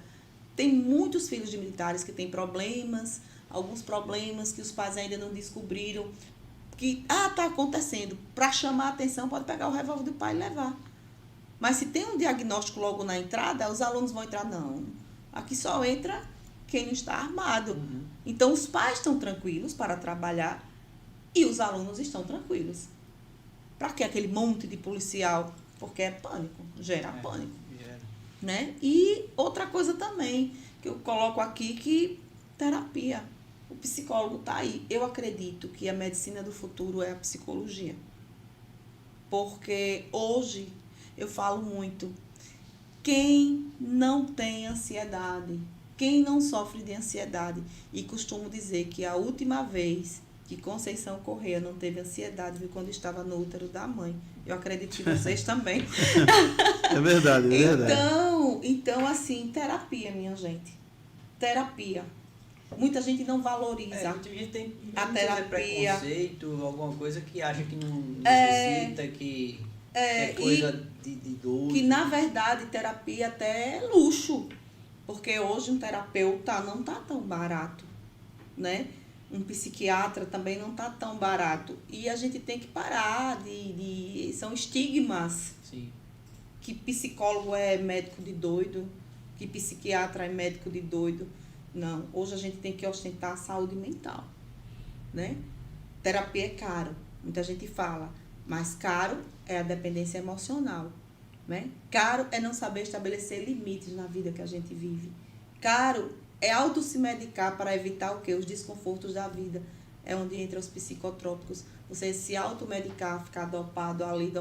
tem muitos filhos de militares que têm problemas, alguns problemas que os pais ainda não descobriram, que, tá acontecendo, para chamar a atenção, pode pegar o revólver do pai e levar. Mas se tem um diagnóstico logo na entrada, os alunos vão entrar, não, aqui só entra quem não está armado. Uhum. Então, os pais estão tranquilos para trabalhar e os alunos estão tranquilos. Para que aquele monte de policial? Porque é pânico, gera pânico. Gera. Né? E outra coisa também, que eu coloco aqui, que terapia. O psicólogo está aí. Eu acredito que a medicina do futuro é a psicologia. Porque hoje, eu falo muito, quem não tem ansiedade, quem não sofre de ansiedade, e costumo dizer que a última vez que Conceição Corrêa não teve ansiedade foi quando estava no útero da mãe. Eu acredito que vocês também. É verdade, é verdade. Então, assim, terapia, minha gente. Terapia. Muita gente não valoriza Muita gente tem a terapia. Preconceito, alguma coisa que acha que não necessita, que é coisa de doido. Que, na verdade, terapia até é luxo. Porque hoje um terapeuta não está tão barato, né? Um psiquiatra também não está tão barato. E a gente tem que parar são estigmas. Sim. Que psicólogo é médico de doido, que psiquiatra é médico de doido. Não, hoje a gente tem que ostentar a saúde mental, né? Terapia é caro, muita gente fala, mas caro é a dependência emocional, né? Caro é não saber estabelecer limites na vida que a gente vive. Caro é se medicar para evitar o quê? Os desconfortos da vida. É onde entra os psicotrópicos. Você se automedicar, ficar dopado ali,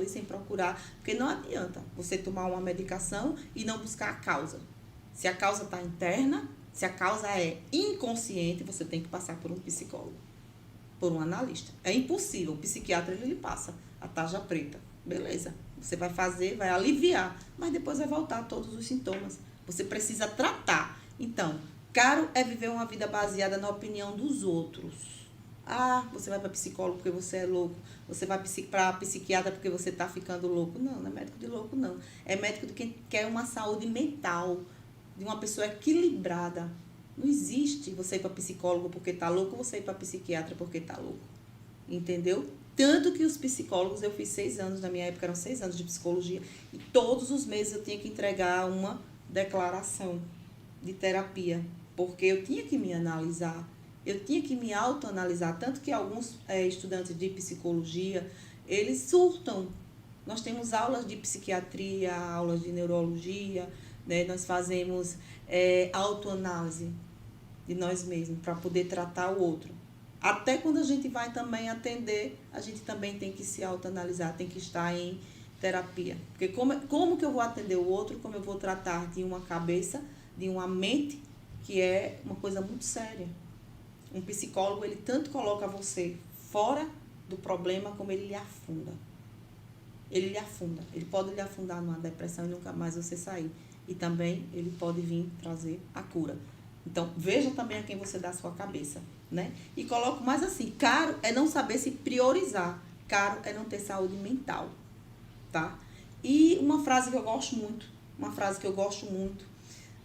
sem procurar. Porque não adianta você tomar uma medicação e não buscar a causa. Se a causa está interna, se a causa é inconsciente, você tem que passar por um psicólogo, por um analista. É impossível. O psiquiatra, ele passa a tarja preta. Beleza. Você vai fazer, vai aliviar, mas depois vai voltar todos os sintomas. Você precisa tratar. Então, caro é viver uma vida baseada na opinião dos outros. Você vai para psicólogo porque você é louco. Você vai para psiquiatra porque você está ficando louco. Não, não é médico de louco, não. É médico de quem quer uma saúde mental, de uma pessoa equilibrada. Não existe você ir para psicólogo porque está louco, você ir para psiquiatra porque está louco. Entendeu? Tanto que os psicólogos, eu fiz 6 anos, na minha época eram 6 anos de psicologia, e todos os meses eu tinha que entregar uma declaração de terapia, porque eu tinha que me analisar, eu tinha que me autoanalisar, tanto que alguns estudantes de psicologia, eles surtam Nós temos aulas de psiquiatria, aulas de neurologia, né? Nós fazemos autoanálise de nós mesmos para poder tratar o outro. Até quando a gente vai também atender, a gente também tem que se autoanalisar, tem que estar em terapia. Porque como que eu vou atender o outro, como eu vou tratar de uma cabeça, de uma mente, que é uma coisa muito séria. Um psicólogo, ele tanto coloca você fora do problema, como ele lhe afunda. Ele lhe afunda. Ele pode lhe afundar numa depressão e nunca mais você sair. E também ele pode vir trazer a cura. Então, veja também a quem você dá a sua cabeça, né? E coloco mais assim, caro é não saber se priorizar. Caro é não ter saúde mental, tá? E uma frase que eu gosto muito,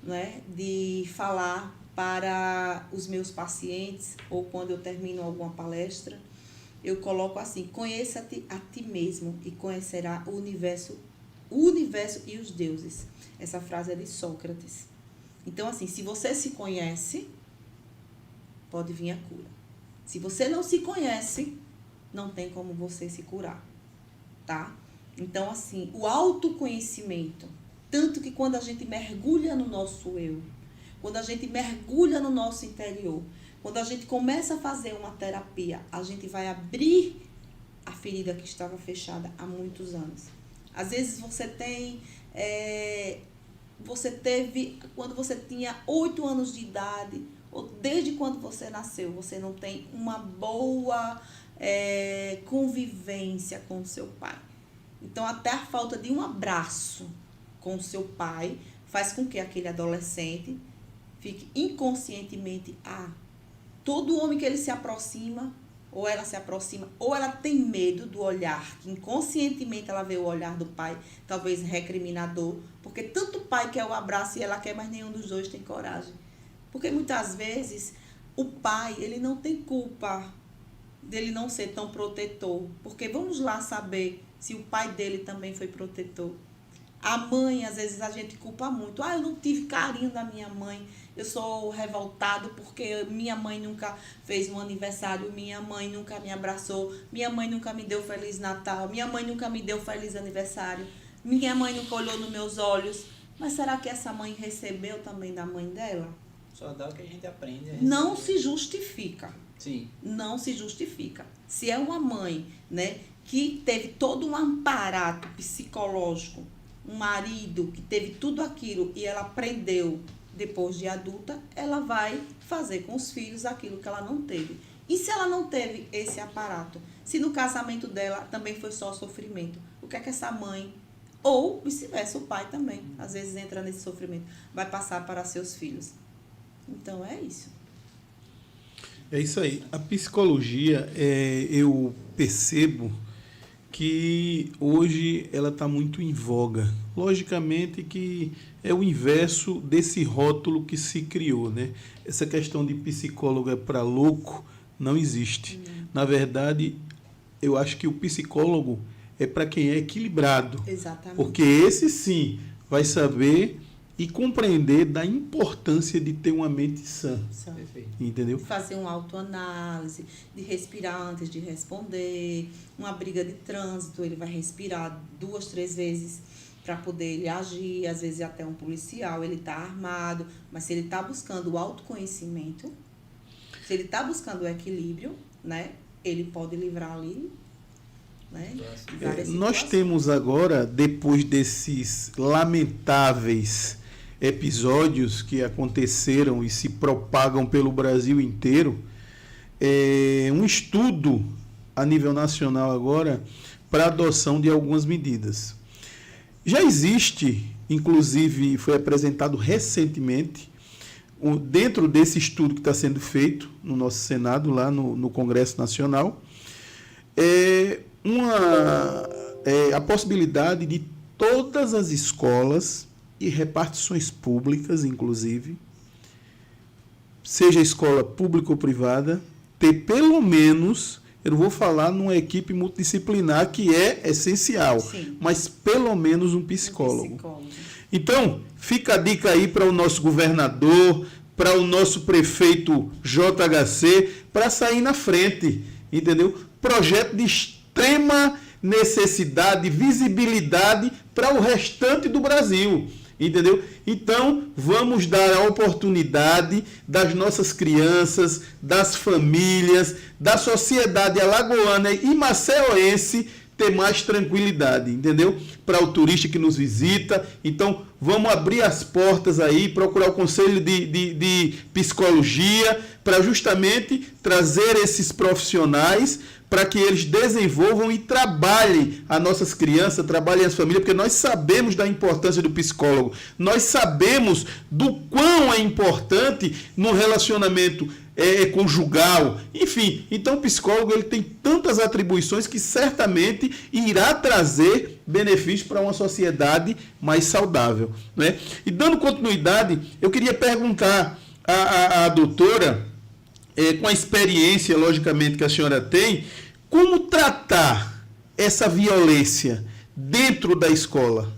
né, de falar para os meus pacientes, ou quando eu termino alguma palestra, eu coloco assim: conheça-te a ti mesmo e conhecerá o universo e os deuses. Essa frase é de Sócrates. Então, assim, se você se conhece, pode vir a cura. Se você não se conhece, não tem como você se curar, tá? Então, assim, o autoconhecimento, tanto que quando a gente mergulha no nosso eu, quando a gente mergulha no nosso interior, quando a gente começa a fazer uma terapia, a gente vai abrir a ferida que estava fechada há muitos anos. Às vezes você teve, quando você tinha 8 anos de idade, ou desde quando você nasceu, você não tem uma boa convivência com o seu pai. Então, até a falta de um abraço com o seu pai faz com que aquele adolescente fique inconscientemente, todo homem que ele se aproxima, ou ela se aproxima, ou ela tem medo do olhar, que inconscientemente ela vê o olhar do pai, talvez recriminador, porque tanto o pai quer o abraço e ela quer, mas nenhum dos dois tem coragem. Porque muitas vezes o pai, ele não tem culpa dele não ser tão protetor, porque vamos lá saber se o pai dele também foi protetor. A mãe, às vezes, a gente culpa muito. Eu não tive carinho da minha mãe. Eu sou revoltado porque minha mãe nunca fez um aniversário. Minha mãe nunca me abraçou. Minha mãe nunca me deu Feliz Natal. Minha mãe nunca me deu Feliz Aniversário. Minha mãe nunca olhou nos meus olhos. Mas será que essa mãe recebeu também da mãe dela? Só dá o que a gente aprende. Não se justifica. Sim. Não se justifica. Se é uma mãe, né, que teve todo um aparato psicológico, um marido que teve tudo aquilo e ela aprendeu depois de adulta, ela vai fazer com os filhos aquilo que ela não teve. E se ela não teve esse aparato? Se no casamento dela também foi só sofrimento, o que é que essa mãe, ou vice-versa, o pai também, às vezes entra nesse sofrimento, vai passar para seus filhos? Então é isso. É isso aí. A psicologia, eu percebo que hoje ela está muito em voga. Logicamente que é o inverso desse rótulo que se criou, né? Essa questão de psicólogo é para louco não existe. Na verdade, eu acho que o psicólogo é para quem é equilibrado. Exatamente. Porque esse sim vai saber e compreender da importância de ter uma mente sã. Perfeito. Entendeu? Fazer uma autoanálise, de respirar antes de responder, uma briga de trânsito, ele vai respirar 2, 3 vezes para poder ele agir, às vezes até um policial, ele está armado, mas se ele está buscando o autoconhecimento, se ele está buscando o equilíbrio, né, ele pode livrar ali, né, nós temos agora, depois desses lamentáveis episódios que aconteceram e se propagam pelo Brasil inteiro, um estudo a nível nacional agora para adoção de algumas medidas. Já existe, inclusive foi apresentado recentemente, dentro desse estudo que está sendo feito no nosso Senado, lá no Congresso Nacional, a possibilidade de todas as escolas e repartições públicas, inclusive, seja escola pública ou privada, ter pelo menos, eu não vou falar numa equipe multidisciplinar que é essencial, sim, mas pelo menos um psicólogo. Então, fica a dica aí para o nosso governador, para o nosso prefeito JHC, para sair na frente, entendeu? Projeto de extrema necessidade, visibilidade para o restante do Brasil. Entendeu? Então, vamos dar a oportunidade das nossas crianças, das famílias, da sociedade alagoana e maceoense ter mais tranquilidade, entendeu? Para o turista que nos visita. Então, vamos abrir as portas aí, procurar o Conselho de Psicologia para justamente trazer esses profissionais para que eles desenvolvam e trabalhem as nossas crianças, trabalhem as famílias, porque nós sabemos da importância do psicólogo, nós sabemos do quão é importante no relacionamento conjugal, enfim. Então o psicólogo ele tem tantas atribuições que certamente irá trazer benefícios para uma sociedade mais saudável, né? E dando continuidade, eu queria perguntar à doutora, com a experiência, logicamente, que a senhora tem, como tratar essa violência dentro da escola?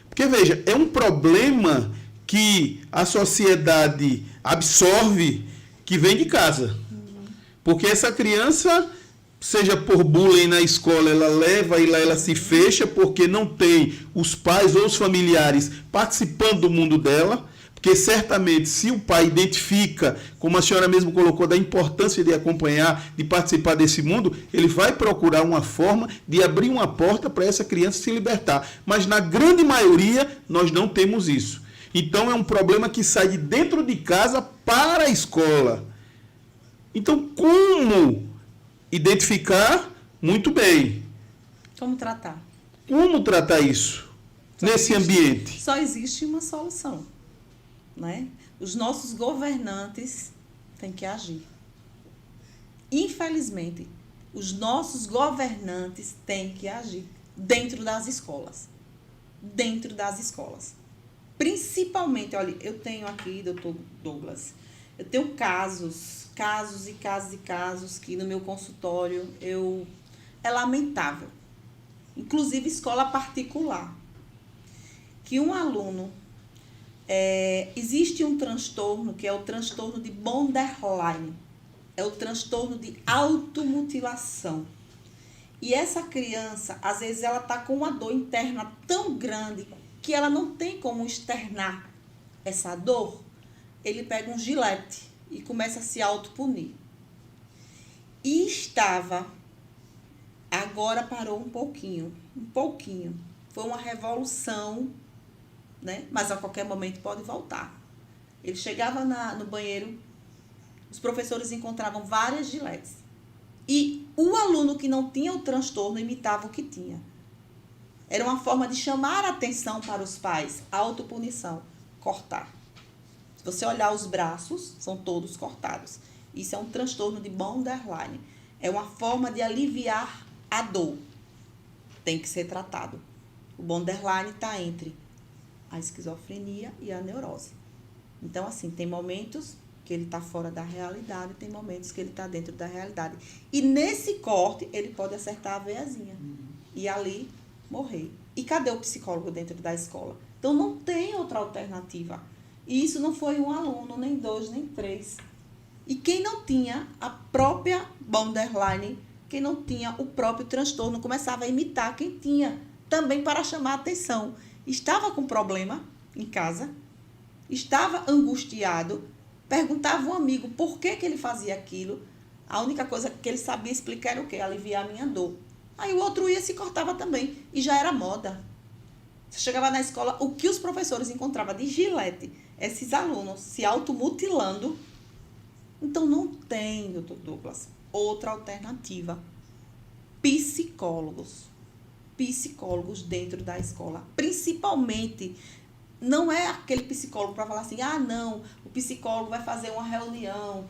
Porque, veja, é um problema que a sociedade absorve que vem de casa. Porque essa criança, seja por bullying na escola, ela leva e lá ela se fecha porque não tem os pais ou os familiares participando do mundo dela. Porque certamente, se o pai identifica, como a senhora mesmo colocou, da importância de acompanhar, de participar desse mundo, ele vai procurar uma forma de abrir uma porta para essa criança se libertar. Mas na grande maioria, nós não temos isso. Então, é um problema que sai de dentro de casa para a escola. Então, como identificar? Muito bem. Como tratar? Como tratar isso nesse ambiente? Só existe uma solução. Né? Os nossos governantes têm que agir. Infelizmente, os nossos governantes têm que agir dentro das escolas. Dentro das escolas. Principalmente, olha, eu tenho aqui, doutor Douglas, eu tenho casos que no meu consultório é lamentável. Inclusive escola particular. Que um aluno existe um transtorno que é o transtorno de borderline, é o transtorno de automutilação. E essa criança, às vezes, ela está com uma dor interna tão grande que ela não tem como externar essa dor. Ele pega um gilete e começa a se autopunir. E agora parou um pouquinho. Foi uma revolução, né? Mas a qualquer momento pode voltar. Ele chegava no banheiro, os professores encontravam várias giletes. E o aluno que não tinha o transtorno imitava o que tinha. Era uma forma de chamar a atenção para os pais. Autopunição, cortar. Se você olhar os braços, são todos cortados. Isso é um transtorno de borderline. É uma forma de aliviar a dor. Tem que ser tratado. O borderline está entre a esquizofrenia e a neurose. Então, assim, tem momentos que ele está fora da realidade, tem momentos que ele está dentro da realidade. E nesse corte, ele pode acertar a veiazinha. E ali, morrer. E cadê o psicólogo dentro da escola? Então, não tem outra alternativa. E isso não foi um aluno, nem dois, nem três. E quem não tinha a própria borderline, quem não tinha o próprio transtorno, começava a imitar quem tinha, também para chamar a atenção. Estava com problema em casa, estava angustiado, perguntava ao amigo por que ele fazia aquilo. A única coisa que ele sabia explicar era o quê? Aliviar a minha dor. Aí o outro ia e se cortava também. E já era moda. Você chegava na escola, o que os professores encontravam de gilete, esses alunos se automutilando. Então não tem, doutor Douglas, outra alternativa. Psicólogos dentro da escola. Principalmente, não é aquele psicólogo para falar assim, não, o psicólogo vai fazer uma reunião,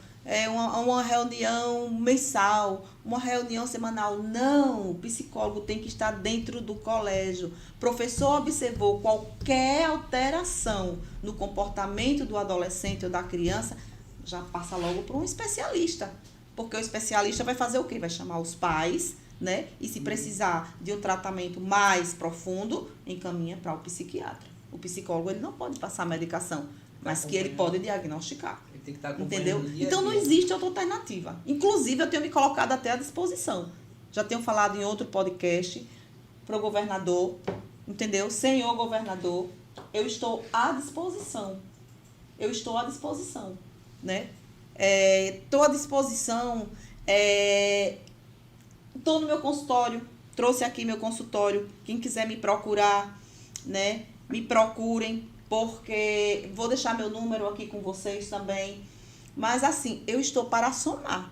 uma reunião mensal, uma reunião semanal. Não, o psicólogo tem que estar dentro do colégio. O professor observou qualquer alteração no comportamento do adolescente ou da criança, já passa logo para um especialista. Porque o especialista vai fazer o quê? Vai chamar os pais, né? E se precisar de um tratamento mais profundo, encaminha para o psiquiatra. O psicólogo ele não pode passar medicação, mas que ele pode diagnosticar. Ele tem que estar entendeu? Dia então não existe outra alternativa. Inclusive, eu tenho me colocado até à disposição. já tenho falado em outro podcast para o governador, entendeu? Senhor governador, eu estou à disposição. Eu estou à disposição, né? Estou à disposição, estou no meu consultório, trouxe aqui meu consultório, quem quiser me procurar, né? Me procurem, porque vou deixar meu número aqui com vocês também. Mas assim, eu estou para somar.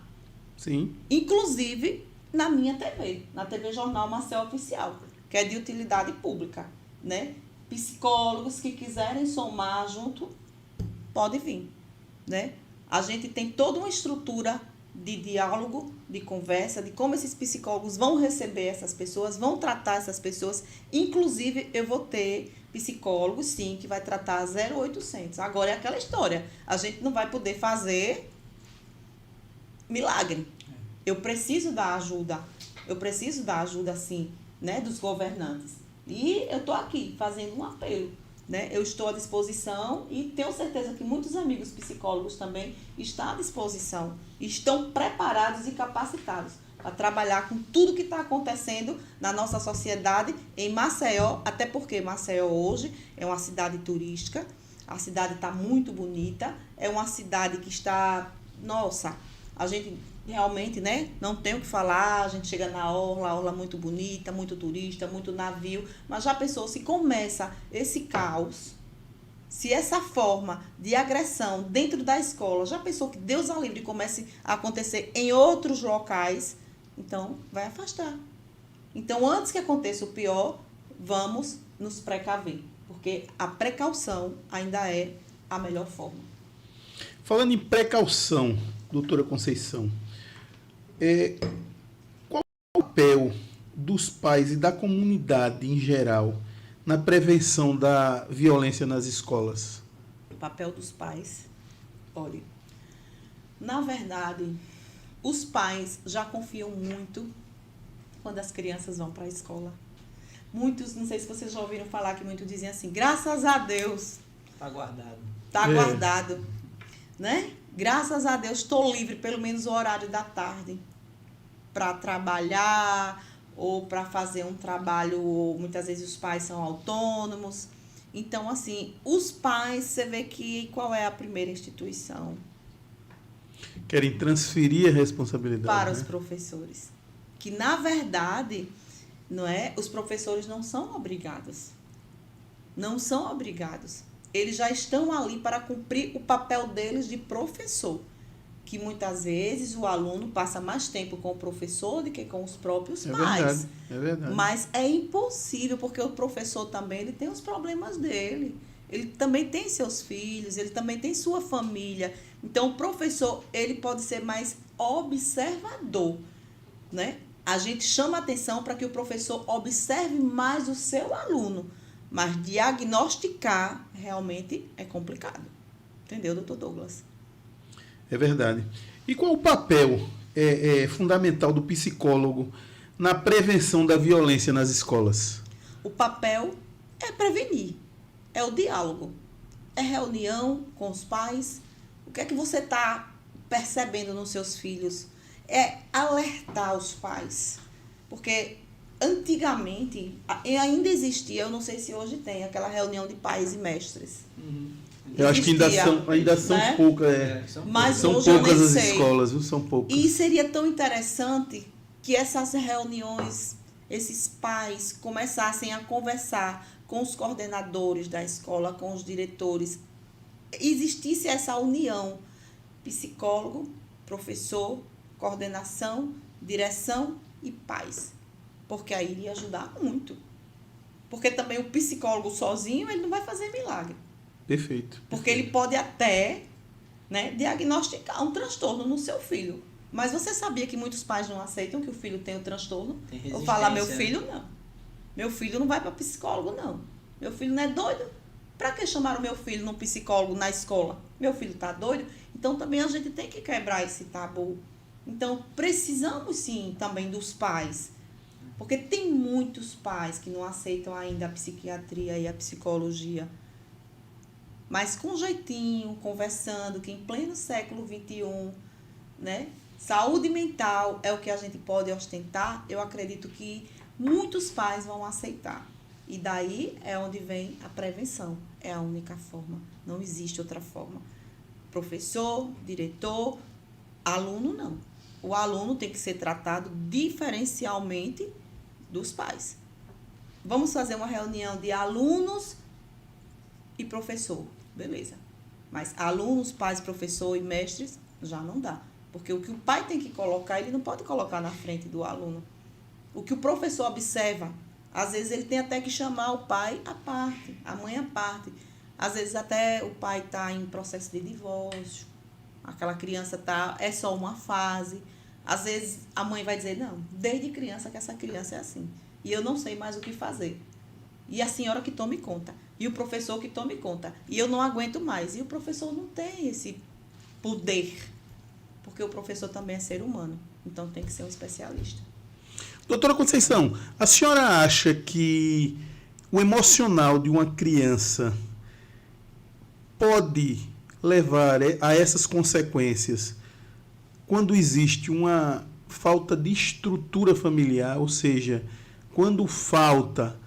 Sim. Inclusive na minha TV, na TV Jornal Maceió Oficial, que é de utilidade pública, né? Psicólogos que quiserem somar junto, pode vir, né? A gente tem toda uma estrutura de diálogo, de conversa, de como esses psicólogos vão receber essas pessoas, vão tratar essas pessoas. Inclusive, eu vou ter psicólogos, sim, que vai tratar 0800. Agora é aquela história, a gente não vai poder fazer milagre. Eu preciso da ajuda, sim, né, dos governantes. E eu estou aqui fazendo um apelo, né? Eu estou à disposição e tenho certeza que muitos amigos psicólogos também estão à disposição, estão preparados e capacitados para trabalhar com tudo que está acontecendo na nossa sociedade em Maceió, até porque Maceió hoje é uma cidade turística, a cidade está muito bonita, é uma cidade que está, nossa, a gente realmente, né, não tem o que falar, a gente chega na orla, a orla muito bonita, muito turista, muito navio, mas já pensou, se começa esse caos, se essa forma de agressão dentro da escola, já pensou que Deus a livre comece a acontecer em outros locais, então vai afastar. Então, antes que aconteça o pior, vamos nos precaver, porque a precaução ainda é a melhor forma. Falando em precaução, doutora Conceição, qual é o papel dos pais e da comunidade em geral na prevenção da violência nas escolas? O papel dos pais, olha, na verdade, os pais já confiam muito quando as crianças vão para a escola. Muitos, não sei se vocês já ouviram falar, que muitos dizem assim, graças a Deus. Está guardado. Está guardado, né? Graças a Deus, estou livre, pelo menos o horário da tarde, para trabalhar ou para fazer um trabalho. Muitas vezes os pais são autônomos. Então, assim, os pais, você vê que qual é a primeira instituição? Querem transferir a responsabilidade para os professores. Que, na verdade, não é? Os professores não são obrigados. Não são obrigados. Eles já estão ali para cumprir o papel deles de professor. Que muitas vezes o aluno passa mais tempo com o professor do que com os próprios pais. É verdade. Mas é impossível, porque o professor também ele tem os problemas dele. Ele também tem seus filhos, ele também tem sua família. Então, o professor ele pode ser mais observador, né? A gente chama atenção para que o professor observe mais o seu aluno. Mas diagnosticar realmente é complicado. Entendeu, doutor Douglas? É verdade. E qual o papel fundamental do psicólogo na prevenção da violência nas escolas? O papel é prevenir, é o diálogo, é reunião com os pais. O que é que você está percebendo nos seus filhos? É alertar os pais. Porque antigamente, ainda existia, eu não sei se hoje tem, aquela reunião de pais e mestres. Eu acho que ainda são né? poucas. Mas são hoje poucas eu nem as sei. escolas, viu? São poucas. E seria tão interessante que essas reuniões, esses pais começassem a conversar com os coordenadores da escola, com os diretores. Existisse essa união, psicólogo, professor, coordenação, direção e pais. Porque aí iria ajudar muito. Porque também o psicólogo sozinho, ele não vai fazer milagre. Perfeito. Porque ele pode até, né, diagnosticar um transtorno no seu filho. Mas você sabia que muitos pais não aceitam que o filho tenha um transtorno? Ou falar, meu filho não. Meu filho não vai para psicólogo, não. Meu filho não é doido. Para que chamaram meu filho num psicólogo na escola? Meu filho está doido? Então, também a gente tem que quebrar esse tabu. Então, precisamos, sim, também dos pais. Porque tem muitos pais que não aceitam ainda a psiquiatria e a psicologia. Mas com jeitinho, conversando, que em pleno século XXI, né, saúde mental é o que a gente pode ostentar, eu acredito que muitos pais vão aceitar. E daí é onde vem a prevenção. É a única forma. Não existe outra forma. Professor, diretor, aluno não. O aluno tem que ser tratado diferencialmente dos pais. Vamos fazer uma reunião de alunos e professor. Beleza. Mas alunos, pais, professor e mestres, já não dá. Porque o que o pai tem que colocar, ele não pode colocar na frente do aluno. O que o professor observa, às vezes ele tem até que chamar o pai à parte, a mãe à parte. Às vezes até o pai está em processo de divórcio, aquela criança é só uma fase. Às vezes a mãe vai dizer, não, desde criança que essa criança é assim. E eu não sei mais o que fazer. E a senhora que tome conta. E o professor que tome conta. E eu não aguento mais. E o professor não tem esse poder. Porque o professor também é ser humano. Então tem que ser um especialista. Doutora Conceição, a senhora acha que o emocional de uma criança pode levar a essas consequências quando existe uma falta de estrutura familiar, ou seja, quando falta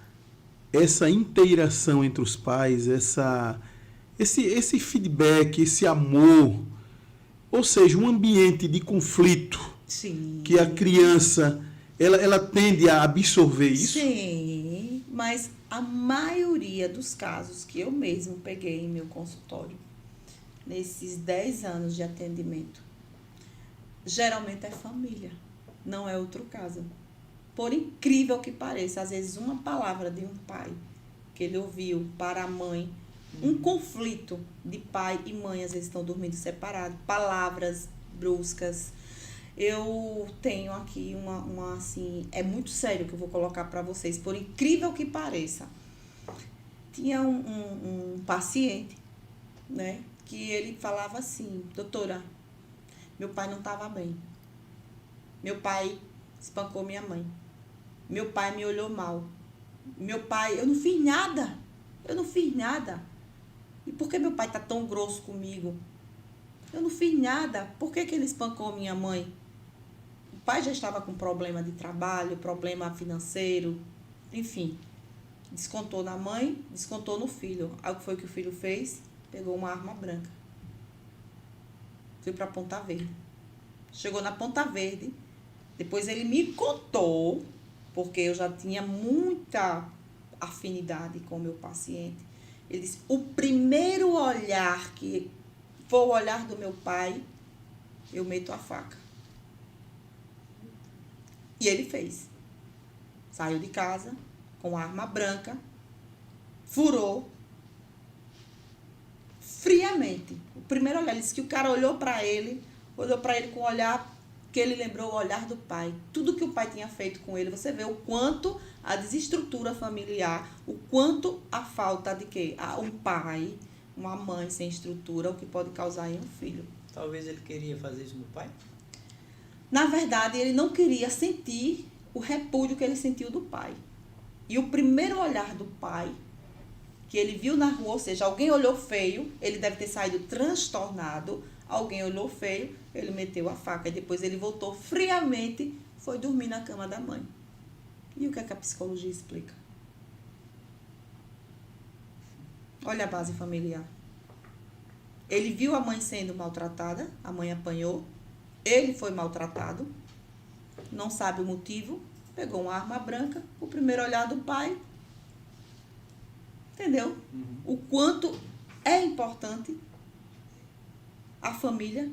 essa interação entre os pais, esse feedback, esse amor, ou seja, um ambiente de conflito. Sim. Que a criança ela tende a absorver isso? Sim, mas a maioria dos casos que eu mesmo peguei em meu consultório, nesses 10 anos de atendimento, geralmente é família, não é outro caso. Por incrível que pareça, às vezes uma palavra de um pai que ele ouviu para a mãe, um conflito de pai e mãe, às vezes estão dormindo separados, palavras bruscas. Eu tenho aqui uma assim, é muito sério que eu vou colocar para vocês, por incrível que pareça. Tinha um paciente, né, que ele falava assim, doutora, meu pai não estava bem. Meu pai espancou minha mãe. Meu pai me olhou mal. Meu pai, eu não fiz nada. Eu não fiz nada. E por que meu pai tá tão grosso comigo? Eu não fiz nada. Por que ele espancou minha mãe? O pai já estava com problema de trabalho, problema financeiro, enfim. Descontou na mãe, descontou no filho. Aí o que foi que o filho fez? Pegou uma arma branca. Foi para Ponta Verde. Chegou na Ponta Verde. Depois ele me contou, porque eu já tinha muita afinidade com o meu paciente. Ele disse, o primeiro olhar que for o olhar do meu pai, eu meto a faca. E ele fez. Saiu de casa com a arma branca, furou, friamente. O primeiro olhar, ele disse que o cara olhou para ele com um olhar que ele lembrou o olhar do pai. Tudo que o pai tinha feito com ele, você vê o quanto a desestrutura familiar, o quanto a falta de quê? Um pai, uma mãe sem estrutura, o que pode causar em um filho. Talvez ele queria fazer isso no pai? Na verdade, ele não queria sentir o repúdio que ele sentiu do pai. E o primeiro olhar do pai, que ele viu na rua, ou seja, alguém olhou feio, ele deve ter saído transtornado, alguém olhou feio, ele meteu a faca e depois ele voltou friamente, foi dormir na cama da mãe. E o que é que a psicologia explica? Olha a base familiar. Ele viu a mãe sendo maltratada, a mãe apanhou, ele foi maltratado, não sabe o motivo, pegou uma arma branca, o primeiro olhar do pai, entendeu? O quanto é importante a família.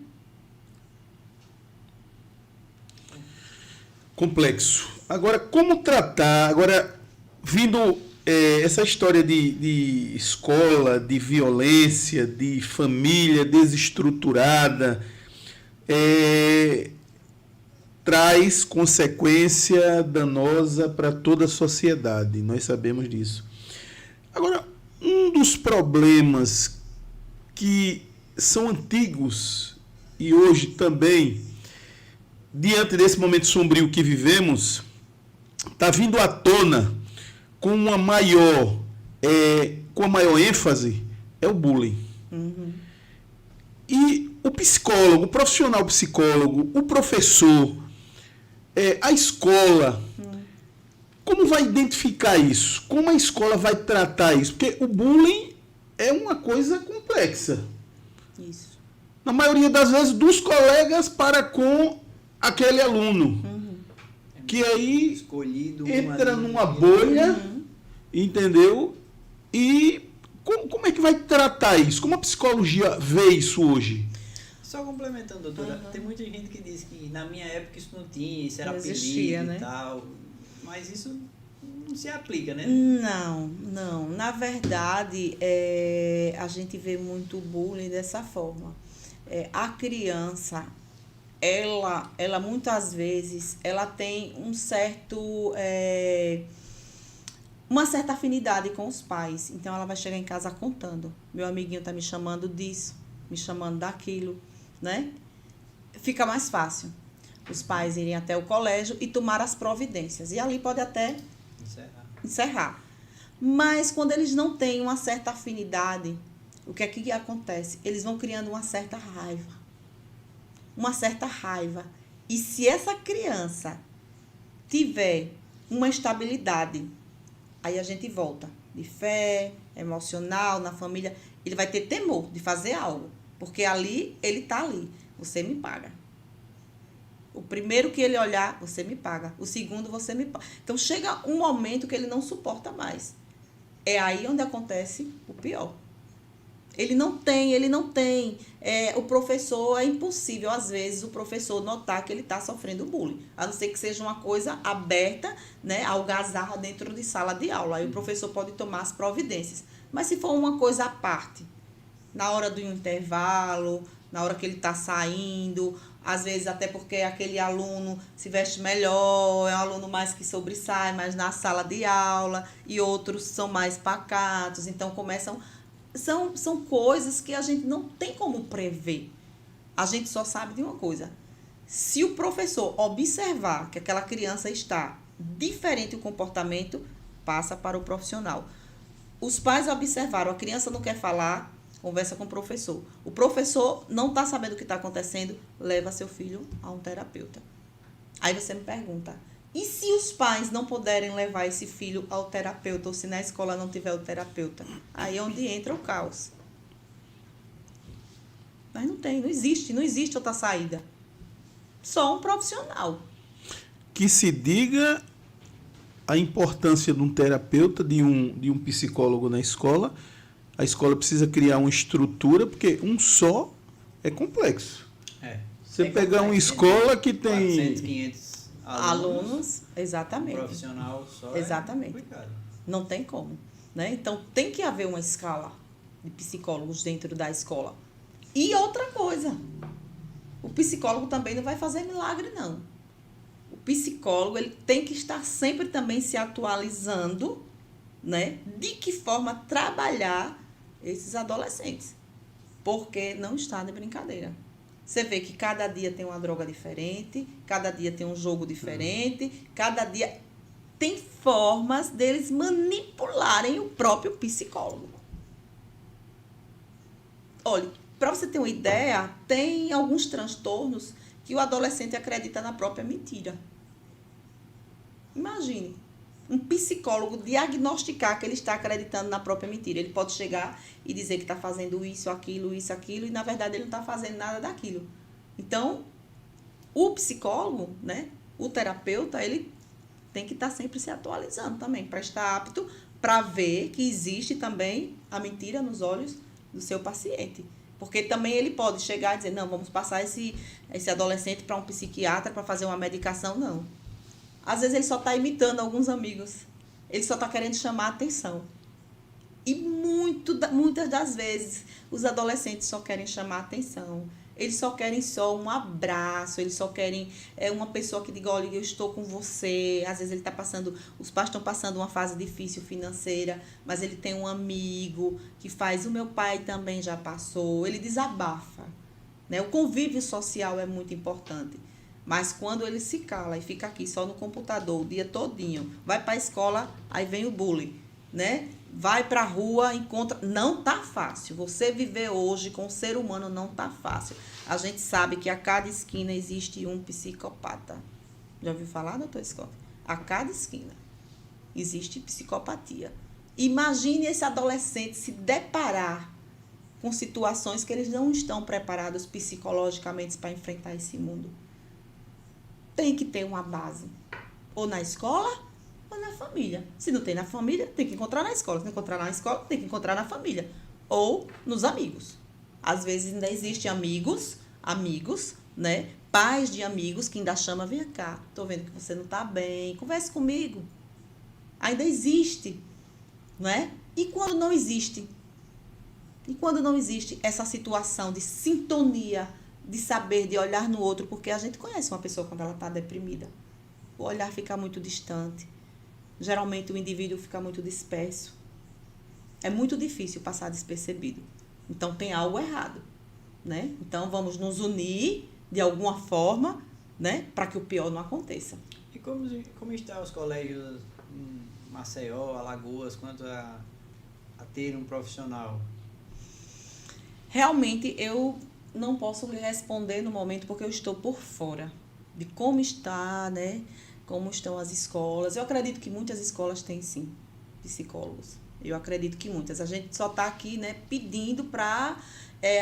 Complexo. Agora, como tratar? Agora, vindo essa história de escola, de violência, de família desestruturada, traz consequência danosa para toda a sociedade. Nós sabemos disso. Agora, um dos problemas que são antigos e hoje também, diante desse momento sombrio que vivemos, está vindo à tona com a maior ênfase, é o bullying. Uhum. E o psicólogo, o profissional psicólogo, o professor, a escola, como vai identificar isso? Como a escola vai tratar isso? Porque o bullying é uma coisa complexa. Isso. Na maioria das vezes, dos colegas para com aquele aluno. Que aí escolhido entra numa bolha, entendeu? E como é que vai tratar isso? Como a psicologia vê isso hoje? Só complementando, doutora, tem muita gente que diz que na minha época isso não tinha, isso era Não apelido existia, né? e tal, mas isso não se aplica, né? Não. Na verdade, a gente vê muito bullying dessa forma. A criança, ela muitas vezes, ela tem uma certa afinidade com os pais. Então, ela vai chegar em casa contando. Meu amiguinho tá me chamando disso, me chamando daquilo, né? Fica mais fácil os pais irem até o colégio e tomar as providências. E ali pode até encerrar. Mas quando eles não têm uma certa afinidade, o que é que acontece? Eles vão criando uma certa raiva. Uma certa raiva. E se essa criança tiver uma estabilidade, aí a gente volta de fé, emocional, na família, ele vai ter temor de fazer algo. Porque ali, ele está ali. Você me paga. O primeiro que ele olhar, você me paga. O segundo, você me paga. Então, chega um momento que ele não suporta mais. É aí onde acontece o pior. Ele não tem. O professor, é impossível, às vezes, o professor notar que ele está sofrendo bullying. A não ser que seja uma coisa aberta, né, algazarra dentro de sala de aula. Aí o professor pode tomar as providências. Mas se for uma coisa à parte, na hora do intervalo, na hora que ele está saindo, às vezes até porque aquele aluno se veste melhor, é um aluno mais que sobressai, mais na sala de aula, e outros são mais pacatos, então começam... São coisas que a gente não tem como prever. A gente só sabe de uma coisa. Se o professor observar que aquela criança está diferente o comportamento, passa para o profissional. Os pais observaram, a criança não quer falar, conversa com o professor. O professor não está sabendo o que está acontecendo, leva seu filho a um terapeuta. Aí você me pergunta, e se os pais não puderem levar esse filho ao terapeuta, ou se na escola não tiver o terapeuta? Aí é onde entra o caos. Mas não existe outra saída. Só um profissional. Que se diga a importância de um terapeuta, de um psicólogo na escola. A escola precisa criar uma estrutura, porque um só é complexo. Você pegar uma escola que tem 400, 500 alunos, exatamente. Um profissional só exatamente. É complicado. Não tem como, né? Então, tem que haver uma escala de psicólogos dentro da escola. E outra coisa, o psicólogo também não vai fazer milagre, não. O psicólogo, ele tem que estar sempre também se atualizando, né? De que forma trabalhar esses adolescentes. Porque não está de brincadeira. Você vê que cada dia tem uma droga diferente, cada dia tem um jogo diferente, cada dia tem formas deles manipularem o próprio psicólogo. Olha, para você ter uma ideia, tem alguns transtornos que o adolescente acredita na própria mentira. Imagine, um psicólogo diagnosticar que ele está acreditando na própria mentira. Ele pode chegar e dizer que está fazendo isso, aquilo, e na verdade ele não está fazendo nada daquilo. Então, o psicólogo, né, o terapeuta, ele tem que estar sempre se atualizando também, para estar apto para ver que existe também a mentira nos olhos do seu paciente. Porque também ele pode chegar e dizer, não, vamos passar esse adolescente para um psiquiatra para fazer uma medicação, não. Às vezes ele só está imitando alguns amigos. Ele só está querendo chamar a atenção. E muitas das vezes, os adolescentes só querem chamar a atenção. Eles só querem só um abraço. Eles só querem uma pessoa que diga, olha, eu estou com você. Às vezes os pais estão passando uma fase difícil financeira, mas ele tem um amigo que faz, o meu pai também já passou. Ele desabafa, né? O convívio social é muito importante. Mas quando ele se cala e fica aqui só no computador o dia todinho, vai para a escola, aí vem o bullying, né? vai para a rua, encontra... Não tá fácil. Você viver hoje com o ser humano não tá fácil. A gente sabe que a cada esquina existe um psicopata. Já ouviu falar, doutor Scott? A cada esquina existe psicopatia. Imagine esse adolescente se deparar com situações que eles não estão preparados psicologicamente para enfrentar esse mundo. Tem que ter uma base. Ou na escola, ou na família. Se não tem na família, tem que encontrar na escola. Se não encontrar na escola, tem que encontrar na família. Ou nos amigos. Às vezes ainda existem amigos, né? Pais de amigos que ainda chamam, vem cá, tô vendo que você não está bem, converse comigo. Ainda existe, né? E quando não existe? E quando não existe essa situação de sintonia, de saber, de olhar no outro, porque a gente conhece uma pessoa quando ela está deprimida. O olhar fica muito distante. Geralmente o indivíduo fica muito disperso. É muito difícil passar despercebido. Então tem algo errado, né? Então vamos nos unir de alguma forma, né, para que o pior não aconteça. E como estão os colégios em Maceió, Alagoas, quanto a ter um profissional? Realmente eu não posso lhe responder no momento porque eu estou por fora de como está, né, como estão as escolas. Eu acredito que muitas escolas têm sim psicólogos. Eu acredito que muitas. A gente só está aqui, né, pedindo para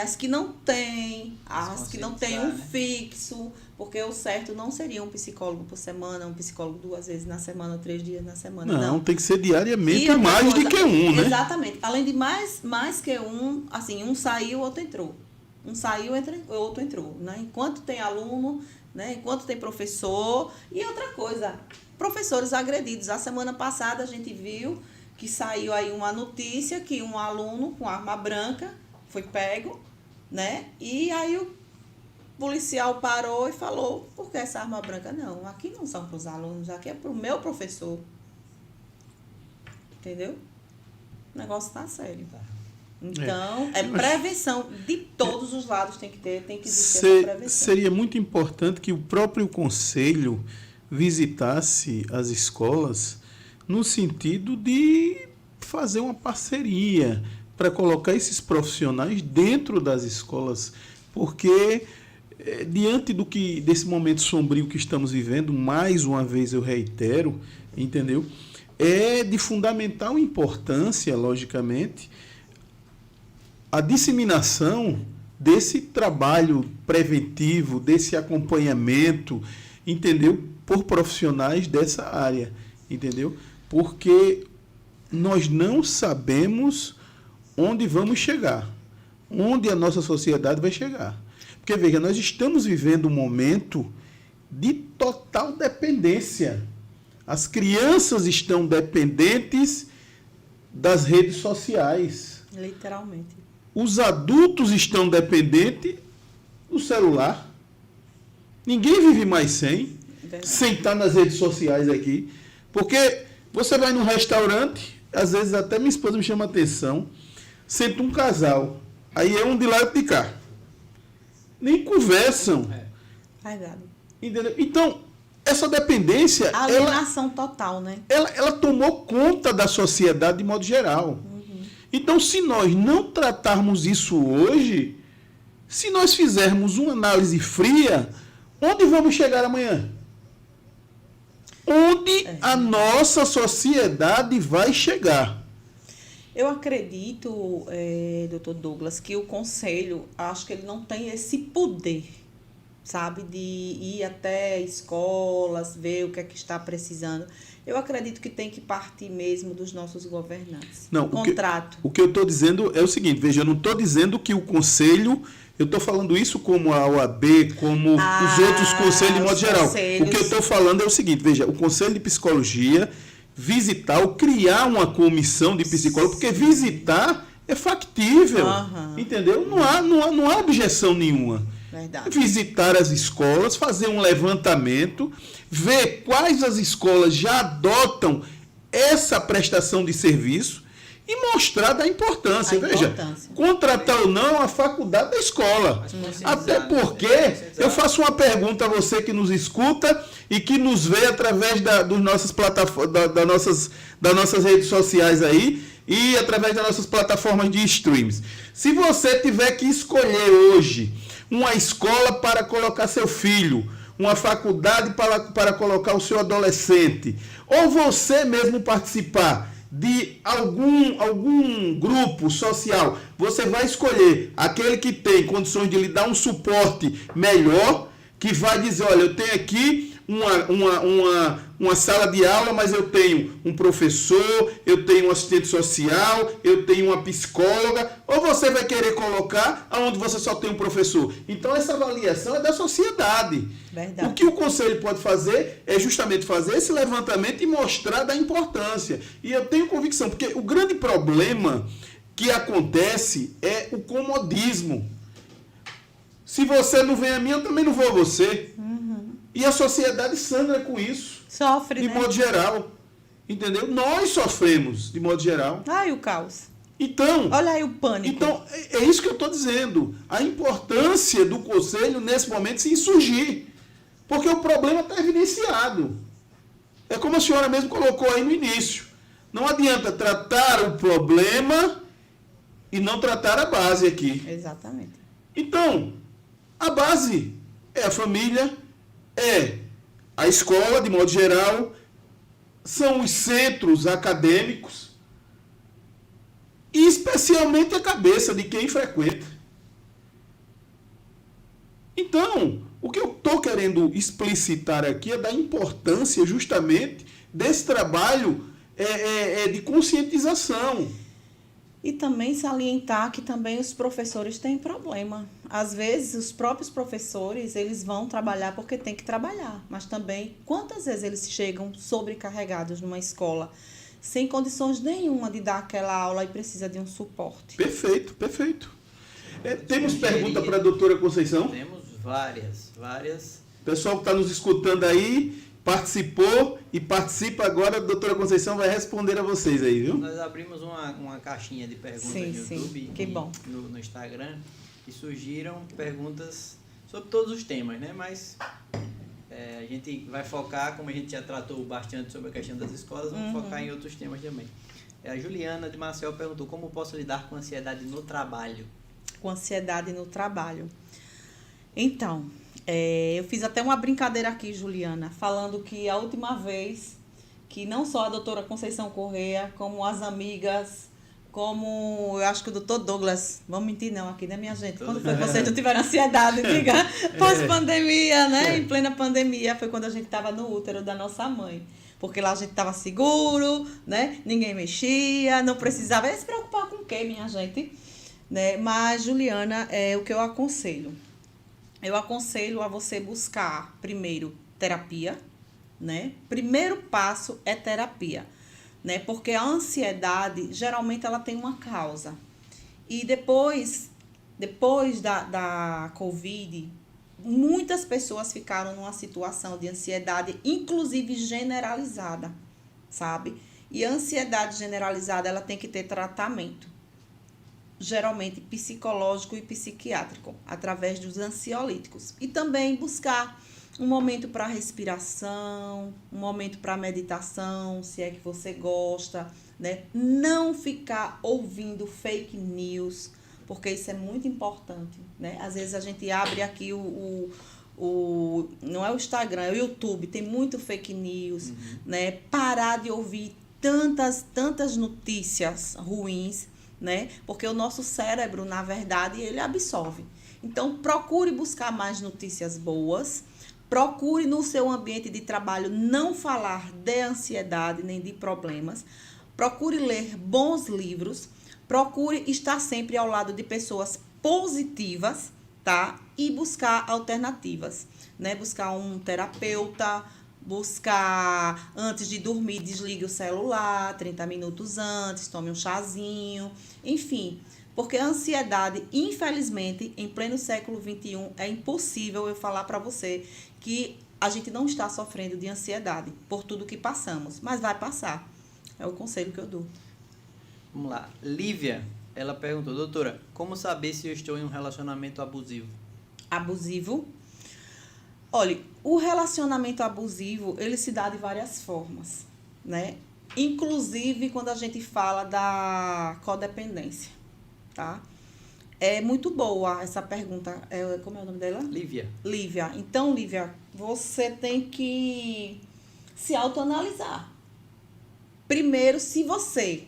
as que não têm, as que não têm um fixo, porque o certo não seria um psicólogo por semana, um psicólogo 2 vezes na semana, ou 3 dias na semana. Não, tem que ser diariamente e mais coisa, do que um, né? Exatamente. Além de mais que um, assim, um saiu, outro entrou. Um saiu, outro entrou. Né? Enquanto tem aluno, né? Enquanto tem professor. E outra coisa, professores agredidos. A semana passada a gente viu que saiu aí uma notícia que um aluno com arma branca foi pego, né? E aí o policial parou e falou, por que essa arma branca? Não, aqui não são para os alunos, aqui é para o meu professor. Entendeu? O negócio está sério. Então, é prevenção. De todos os lados tem que existir essa prevenção. Seria muito importante que o próprio conselho visitasse as escolas no sentido de fazer uma parceria para colocar esses profissionais dentro das escolas, porque diante desse momento sombrio que estamos vivendo, mais uma vez eu reitero, entendeu? É de fundamental importância, logicamente, a disseminação desse trabalho preventivo, desse acompanhamento, entendeu? Por profissionais dessa área, entendeu? Porque nós não sabemos onde vamos chegar, onde a nossa sociedade vai chegar. Porque, veja, nós estamos vivendo um momento de total dependência. As crianças estão dependentes das redes sociais. Literalmente. Os adultos estão dependentes do celular. Ninguém vive mais sem estar nas redes sociais aqui. Porque você vai num restaurante, às vezes até minha esposa me chama a atenção, senta um casal, aí é um de lá e outro de cá. Nem conversam. Entendeu? Então, essa dependência... A alienação total, né? Ela tomou conta da sociedade de modo geral. Então, se nós não tratarmos isso hoje, se nós fizermos uma análise fria, onde vamos chegar amanhã? Onde a nossa sociedade vai chegar? Eu acredito, doutor Douglas, que o conselho, acho que ele não tem esse poder, sabe, de ir até escolas, ver o que é que está precisando. Eu acredito que tem que partir mesmo dos nossos governantes. Não, contrato. O que eu estou dizendo é o seguinte, veja, eu não estou dizendo que o conselho, eu estou falando isso como a OAB, como os outros conselhos de modo geral. O que eu estou falando é o seguinte, veja, o Conselho de Psicologia visitar ou criar uma comissão de psicólogos, porque visitar é factível, entendeu? Não há objeção nenhuma. Verdade. Visitar as escolas, fazer um levantamento, ver quais as escolas já adotam essa prestação de serviço e mostrar da importância. Veja, contratar ou não a faculdade da escola. Até porque eu faço uma pergunta a você que nos escuta e que nos vê através dos nossas plataformas, das nossas redes sociais aí e através das nossas plataformas de streams. Se você tiver que escolher hoje uma escola para colocar seu filho, uma faculdade para colocar o seu adolescente, ou você mesmo participar de algum grupo social, você vai escolher aquele que tem condições de lhe dar um suporte melhor, que vai dizer, olha, eu tenho aqui uma sala de aula, mas eu tenho um professor, eu tenho um assistente social, eu tenho uma psicóloga, ou você vai querer colocar onde você só tem um professor. Então essa avaliação é da sociedade. Verdade. O que o conselho pode fazer é justamente fazer esse levantamento e mostrar da importância. E eu tenho convicção, porque o grande problema que acontece é o comodismo. Se você não vem a mim, eu também não vou a você. E a sociedade sangra com isso. Sofre, de né? modo geral. Entendeu? Nós sofremos, de modo geral. Ai, o caos. Então, olha aí o pânico. Então, é isso que eu estou dizendo. A importância do conselho, nesse momento, se insurgir. Porque o problema está evidenciado. É como a senhora mesmo colocou aí no início. Não adianta tratar o problema e não tratar a base aqui. Exatamente. Então, a base é a família, é a escola, de modo geral, são os centros acadêmicos e especialmente a cabeça de quem frequenta. Então, o que eu estou querendo explicitar aqui é da importância justamente desse trabalho de conscientização. E também salientar que também os professores têm problema. Às vezes, os próprios professores, eles vão trabalhar porque tem que trabalhar. Mas também, quantas vezes eles chegam sobrecarregados numa escola, sem condições nenhuma de dar aquela aula e precisa de um suporte? Perfeito, perfeito. Temos pergunta para a doutora Conceição? Temos várias. O pessoal que está nos escutando aí, participou e participa agora, a doutora Conceição vai responder a vocês aí, viu? Nós abrimos uma caixinha de perguntas no YouTube que bom. No Instagram e surgiram perguntas sobre todos os temas, né? Mas a gente vai focar, como a gente já tratou bastante sobre a questão das escolas, vamos focar em outros temas também. A Juliana de Marcel perguntou como posso lidar com ansiedade no trabalho? Com ansiedade no trabalho. Então, eu fiz até uma brincadeira aqui, Juliana, falando que a última vez que não só a doutora Conceição Corrêa, como as amigas, como eu acho que o doutor Douglas, vamos mentir não aqui, né, minha gente? Quando foi que vocês não tiveram ansiedade, diga, pós-pandemia, né? Em plena pandemia, foi quando a gente estava no útero da nossa mãe. Porque lá a gente estava seguro, né? Ninguém mexia, não precisava se preocupar com o quê, minha gente? Né? Mas, Juliana, é o que eu aconselho. Eu aconselho a você buscar, primeiro, terapia, né? Primeiro passo é terapia, né? Porque a ansiedade, geralmente, ela tem uma causa. E depois da Covid, muitas pessoas ficaram numa situação de ansiedade, inclusive generalizada, sabe? E a ansiedade generalizada, ela tem que ter tratamento. Geralmente psicológico e psiquiátrico, através dos ansiolíticos. E também buscar um momento para respiração, um momento para meditação, se é que você gosta, né? Não ficar ouvindo fake news, porque isso é muito importante, né? Às vezes a gente abre aqui não é o Instagram, é o YouTube, tem muito fake news, né? Parar de ouvir tantas notícias ruins, né? Porque o nosso cérebro, na verdade, ele absorve. Então, procure buscar mais notícias boas, procure no seu ambiente de trabalho não falar de ansiedade nem de problemas, procure ler bons livros, procure estar sempre ao lado de pessoas positivas, tá? E buscar alternativas, né? Buscar um terapeuta, buscar, antes de dormir, desligue o celular 30 minutos antes, tome um chazinho, enfim. Porque a ansiedade, infelizmente, em pleno século XXI, é impossível eu falar para você que a gente não está sofrendo de ansiedade por tudo que passamos, mas vai passar. É o conselho que eu dou. Vamos lá. Lívia, ela perguntou, doutora, como saber se eu estou em um relacionamento abusivo? Abusivo? Olha, o relacionamento abusivo, ele se dá de várias formas, né? Inclusive quando a gente fala da codependência, tá? É muito boa essa pergunta. Como é o nome dela? Lívia. Lívia. Então, Lívia, você tem que se autoanalisar. Primeiro, se você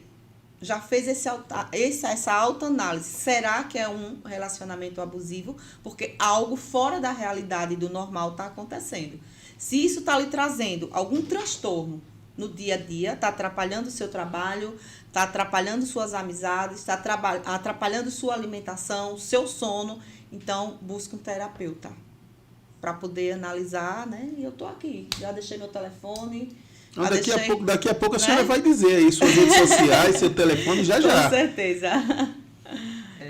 já fez essa autoanálise, será que é um relacionamento abusivo? Porque algo fora da realidade do normal está acontecendo. Se isso está lhe trazendo algum transtorno no dia a dia, está atrapalhando o seu trabalho, está atrapalhando suas amizades, está atrapalhando sua alimentação, seu sono, então busque um terapeuta para poder analisar, né? E eu estou aqui, já deixei meu telefone. Daqui a pouco a senhora vai dizer aí suas redes sociais, seu telefone, já. Com certeza.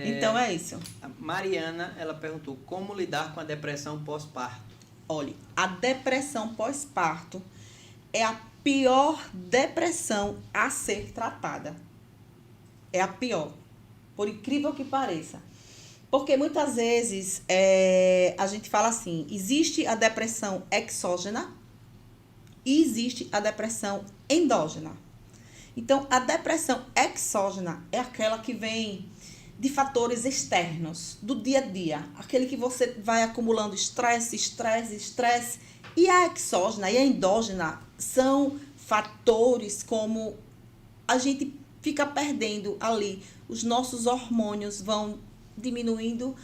Então é isso. A Mariana, ela perguntou como lidar com a depressão pós-parto. Olha, a depressão pós-parto é a pior depressão a ser tratada. É a pior. Por incrível que pareça. Porque muitas vezes a gente fala assim, existe a depressão exógena e existe a depressão endógena. Então, a depressão exógena é aquela que vem de fatores externos, do dia a dia. Aquele que você vai acumulando estresse. E a exógena e a endógena são fatores como a gente fica perdendo ali. Os nossos hormônios vão diminuindo.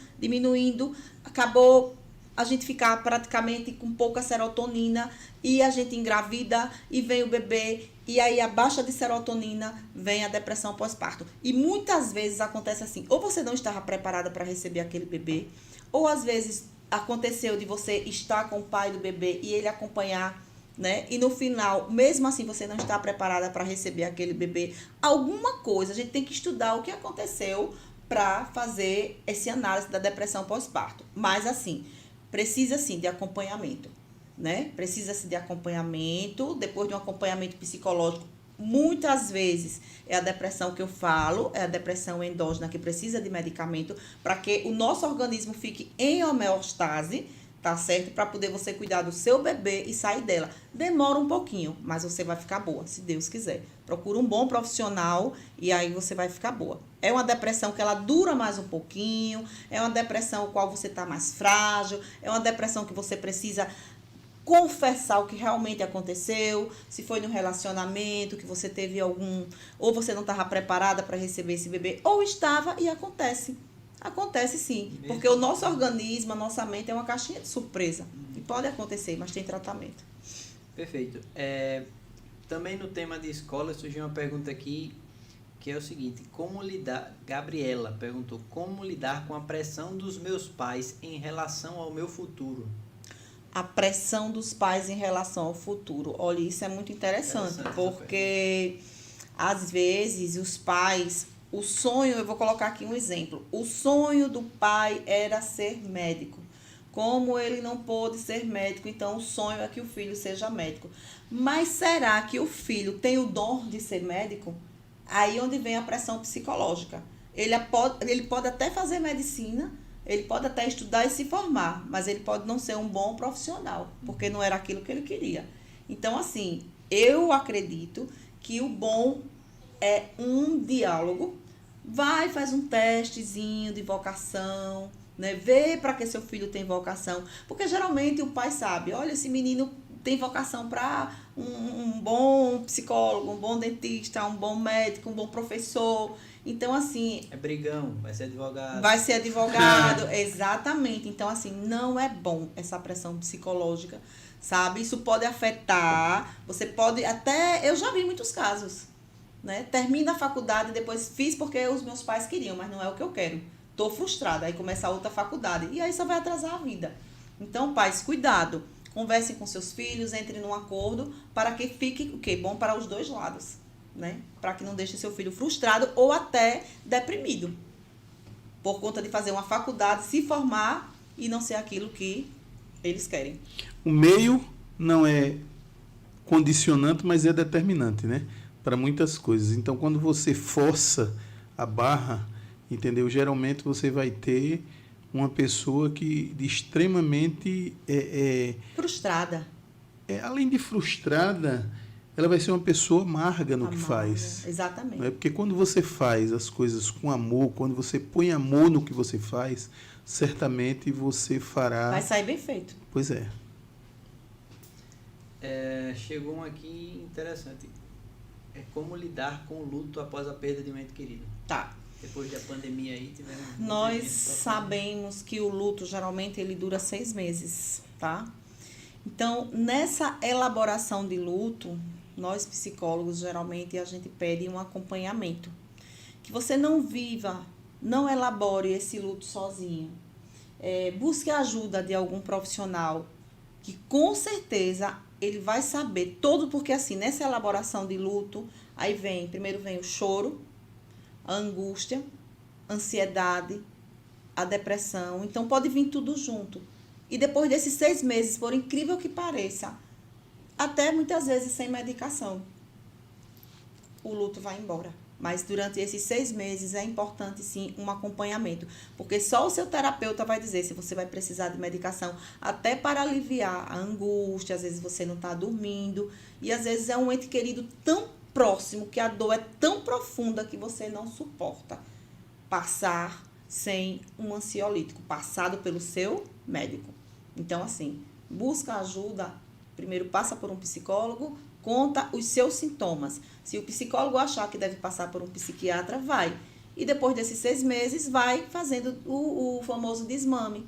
Acabou a gente ficar praticamente com pouca serotonina e a gente engravida e vem o bebê e aí a baixa de serotonina vem a depressão pós-parto. E muitas vezes acontece assim, ou você não estava preparada para receber aquele bebê, ou às vezes aconteceu de você estar com o pai do bebê e ele acompanhar, né? E no final, mesmo assim, você não está preparada para receber aquele bebê. Alguma coisa, a gente tem que estudar o que aconteceu para fazer essa análise da depressão pós-parto. Mas assim, precisa sim de acompanhamento, né? Precisa-se de acompanhamento, depois de um acompanhamento psicológico. Muitas vezes é a depressão que eu falo, é a depressão endógena que precisa de medicamento para que o nosso organismo fique em homeostase, tá certo? Para poder você cuidar do seu bebê e sair dela. Demora um pouquinho, mas você vai ficar boa, se Deus quiser. Procura um bom profissional e aí você vai ficar boa. É uma depressão que ela dura mais um pouquinho, é uma depressão no qual você está mais frágil, é uma depressão que você precisa confessar o que realmente aconteceu, se foi no relacionamento, que você teve algum, ou você não estava preparada para receber esse bebê, ou estava e acontece. Acontece sim, porque o nosso organismo, a nossa mente é uma caixinha de surpresa. E pode acontecer, mas tem tratamento. Perfeito. Também no tema de escola surgiu uma pergunta aqui, que é o seguinte, Gabriela perguntou, como lidar com a pressão dos meus pais em relação ao meu futuro? A pressão dos pais em relação ao futuro. Olha, isso é muito interessante porque às vezes os pais, o sonho, eu vou colocar aqui um exemplo, o sonho do pai era ser médico. Como ele não pôde ser médico, então o sonho é que o filho seja médico. Mas será que o filho tem o dom de ser médico? Aí onde vem a pressão psicológica. Ele pode até fazer medicina, ele pode até estudar e se formar, mas ele pode não ser um bom profissional, porque não era aquilo que ele queria. Então, assim, eu acredito que o bom é um diálogo. Vai, faz um testezinho de vocação, né? Vê para que seu filho tem vocação. Porque geralmente o pai sabe, olha, esse menino tem vocação para um bom psicólogo, um bom dentista, um bom médico, um bom professor. Então, assim... É brigão, vai ser advogado. Vai ser advogado, exatamente. Então, assim, não é bom essa pressão psicológica, sabe? Isso pode afetar, você pode até... Eu já vi muitos casos, né? Termina a faculdade, depois fiz porque os meus pais queriam, mas não é o que eu quero. Tô frustrada, aí começa a outra faculdade. E aí só vai atrasar a vida. Então, pais, cuidado. Conversem com seus filhos, entrem num acordo para que fique o quê? Bom para os dois lados, né? Para que não deixe seu filho frustrado ou até deprimido. Por conta de fazer uma faculdade, se formar e não ser aquilo que eles querem. O meio não é condicionante, mas é determinante, né? para muitas coisas. Então, quando você força a barra, entendeu? Geralmente você vai ter uma pessoa que extremamente Frustrada. além de frustrada, ela vai ser uma pessoa amarga no que Amarga, faz. exatamente. Não é? Porque quando você faz as coisas com amor, quando você põe amor no que você faz, certamente você fará. Vai sair bem feito. Pois é. Chegou um aqui interessante. É como lidar com o luto após a perda de um ente querido. Tá. Depois da pandemia aí, tivemos... Nós sabemos que o luto, geralmente, ele dura 6 meses, tá? Então, nessa elaboração de luto, nós psicólogos, geralmente, a gente pede um acompanhamento. Que você não viva, não elabore esse luto sozinho. Busque a ajuda de algum profissional que, com certeza, ele vai saber todo, porque assim, nessa elaboração de luto, aí primeiro vem o choro, a angústia, a ansiedade, a depressão. Então, pode vir tudo junto. E depois desses 6 meses, por incrível que pareça, até muitas vezes sem medicação, o luto vai embora. Mas durante esses 6 meses é importante, sim, um acompanhamento. Porque só o seu terapeuta vai dizer se você vai precisar de medicação, até para aliviar a angústia. Às vezes você não está dormindo. E às vezes é um ente querido tão próximo, que a dor é tão profunda que você não suporta passar sem um ansiolítico, passado pelo seu médico. Então, assim, busca ajuda. Primeiro passa por um psicólogo, conta os seus sintomas. Se o psicólogo achar que deve passar por um psiquiatra, vai. E depois desses 6 meses, vai fazendo o famoso desmame,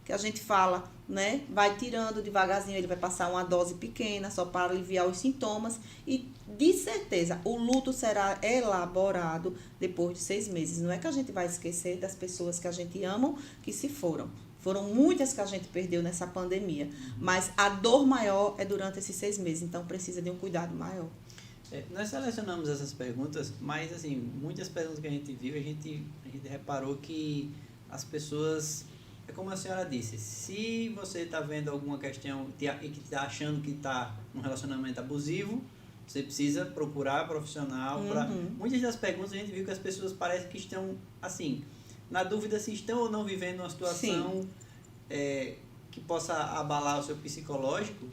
que a gente fala, né? Vai tirando devagarzinho, ele vai passar uma dose pequena, só para aliviar os sintomas. E, de certeza, o luto será elaborado depois de 6 meses. Não é que a gente vai esquecer das pessoas que a gente ama, que se foram. Foram muitas que a gente perdeu nessa pandemia. Mas a dor maior é durante esses 6 meses. Então, precisa de um cuidado maior. Nós selecionamos essas perguntas, mas, assim, muitas perguntas que a gente viu, a gente reparou que as pessoas... É como a senhora disse, se você está vendo alguma questão e que está achando que está num relacionamento abusivo, você precisa procurar profissional. Muitas das perguntas a gente viu que as pessoas parecem que estão, assim... na dúvida se estão ou não vivendo uma situação que possa abalar o seu psicológico.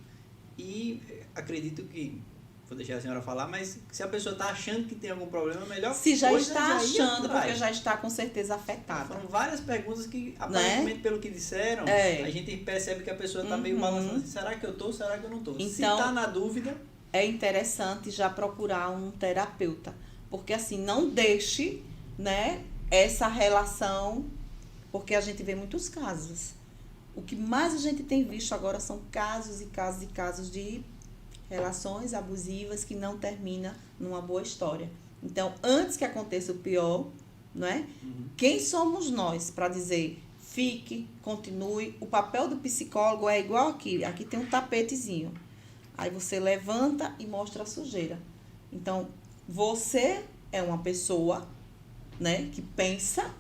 E acredito que, vou deixar a senhora falar, mas se a pessoa está achando que tem algum problema, melhor se já coisa está já achando, porque já está com certeza afetada. Foram várias perguntas que, aparentemente, pelo que disseram, a gente percebe que a pessoa está meio balançando assim, será que eu estou, será que eu não estou? Então, se está na dúvida... É interessante já procurar um terapeuta, porque assim, não deixe, né, essa relação, porque a gente vê muitos casos. O que mais a gente tem visto agora são casos e casos e casos de relações abusivas que não terminam numa boa história. Então, antes que aconteça o pior, não é? Quem somos nós para dizer fique, continue? O papel do psicólogo é igual aqui. Aqui tem um tapetezinho. Aí você levanta e mostra a sujeira. Então, você é uma pessoa, né, que pensa,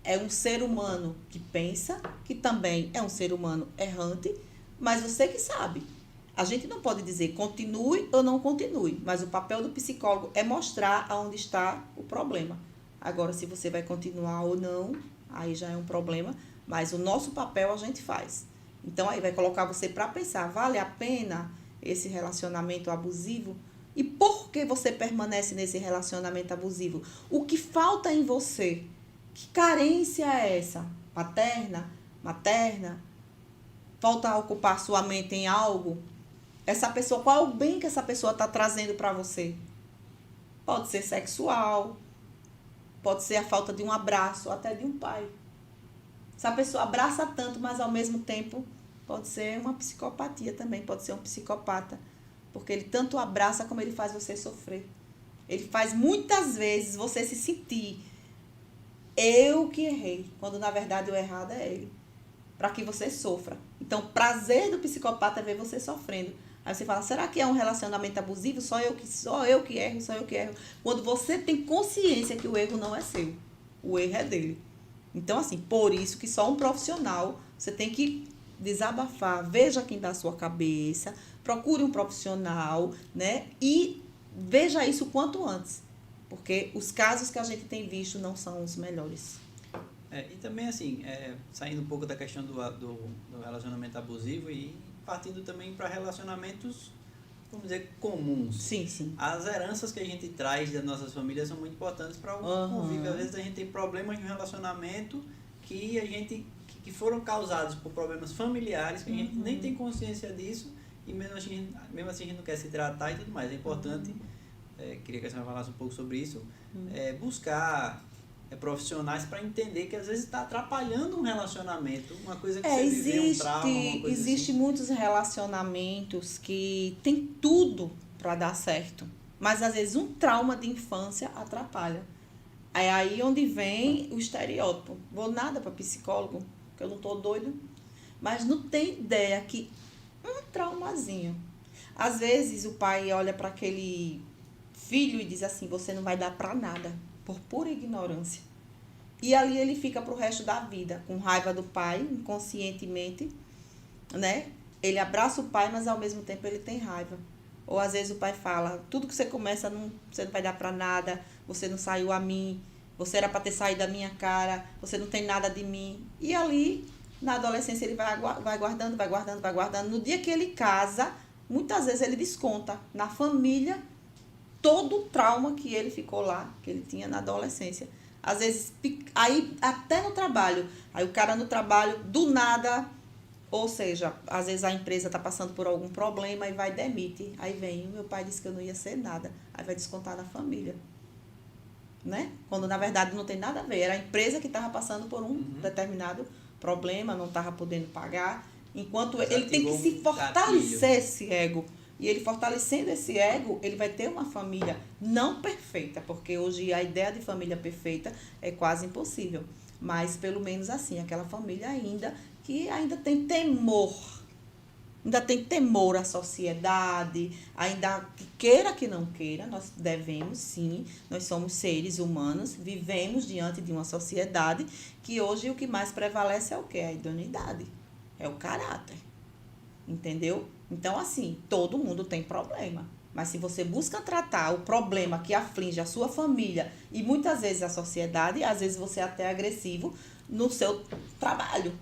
é um ser humano que pensa, que também é um ser humano errante, mas você que sabe. A gente não pode dizer continue ou não continue, mas o papel do psicólogo é mostrar aonde está o problema. Agora, se você vai continuar ou não, aí já é um problema, mas o nosso papel a gente faz. Então, aí vai colocar você para pensar, vale a pena esse relacionamento abusivo? E por que você permanece nesse relacionamento abusivo? O que falta em você? Que carência é essa? Paterna? Materna? Falta ocupar sua mente em algo? Essa pessoa, qual é o bem que essa pessoa está trazendo para você? Pode ser sexual, pode ser a falta de um abraço, ou até de um pai. Essa pessoa abraça tanto, mas ao mesmo tempo pode ser uma psicopatia também, pode ser um psicopata. Porque ele tanto abraça como ele faz você sofrer. Ele faz muitas vezes você se sentir eu que errei, quando na verdade o errado é ele. Para que você sofra. Então, o prazer do psicopata é ver você sofrendo. Aí você fala, será que é um relacionamento abusivo? Só eu que erro. Quando você tem consciência que o erro não é seu. O erro é dele. Então, assim, por isso que só um profissional, você tem que desabafar, veja quem dá a sua cabeça, procure um profissional, né? E veja isso o quanto antes, porque os casos que a gente tem visto não são os melhores. E também, assim, saindo um pouco da questão do relacionamento abusivo e partindo também para relacionamentos, vamos dizer, comuns. Sim, sim. As heranças que a gente traz das nossas famílias são muito importantes para o convívio. Às vezes a gente tem problemas no relacionamento que foram causados por problemas familiares, que a gente nem tem consciência disso, e mesmo assim a gente não quer se tratar e tudo mais. É importante, queria que a senhora falasse um pouco sobre isso, buscar profissionais para entender que às vezes está atrapalhando um relacionamento, uma coisa que você viveu, um trauma, uma coisa existe assim. muitos relacionamentos que tem tudo para dar certo, mas às vezes um trauma de infância atrapalha. É aí onde vem o estereótipo. Vou nada para psicólogo, porque eu não estou doido, mas não tem ideia que um traumazinho. Às vezes o pai olha para aquele filho e diz assim, você não vai dar para nada, por pura ignorância. E ali ele fica pro resto da vida, com raiva do pai, inconscientemente, né? Ele abraça o pai, mas ao mesmo tempo ele tem raiva. Ou às vezes o pai fala, tudo que você começa, você não vai dar para nada, você não saiu a mim, você era para ter saído da minha cara, você não tem nada de mim. E ali, na adolescência, ele vai guardando, vai guardando, vai guardando. No dia que ele casa, muitas vezes ele desconta na família todo o trauma que ele ficou lá, que ele tinha na adolescência. Às vezes, aí até no trabalho, aí o cara no trabalho, do nada, ou seja, às vezes a empresa está passando por algum problema e vai demite. Aí vem, meu pai disse que eu não ia ser nada, aí vai descontar na família. Né? Quando na verdade não tem nada a ver, era a empresa que estava passando por um determinado problema, não estava podendo pagar, enquanto ele tem que se fortalecer esse ego. E ele fortalecendo esse ego, ele vai ter uma família não perfeita, porque hoje a ideia de família perfeita é quase impossível. Mas pelo menos assim, aquela família que ainda tem temor. Ainda tem temor à sociedade, ainda que queira que não queira, nós devemos sim, nós somos seres humanos, vivemos diante de uma sociedade que hoje o que mais prevalece é o quê? A idoneidade, é o caráter. Entendeu? Então, assim, todo mundo tem problema. Mas se você busca tratar o problema que aflige a sua família e muitas vezes a sociedade, às vezes você é até agressivo no seu trabalho.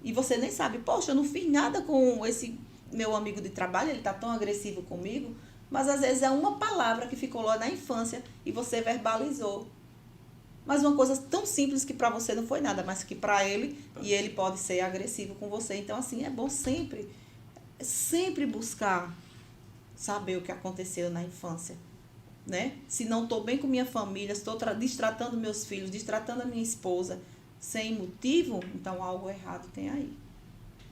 E você nem sabe, poxa, eu não fiz nada com esse meu amigo de trabalho, ele está tão agressivo comigo. Mas às vezes é uma palavra que ficou lá na infância e você verbalizou. Mas uma coisa tão simples que para você não foi nada, mas que para ele, e ele pode ser agressivo com você. Então, assim, é bom sempre buscar saber o que aconteceu na infância, né? Se não estou bem com minha família, estou destratando meus filhos, destratando a minha esposa sem motivo, então algo errado tem aí,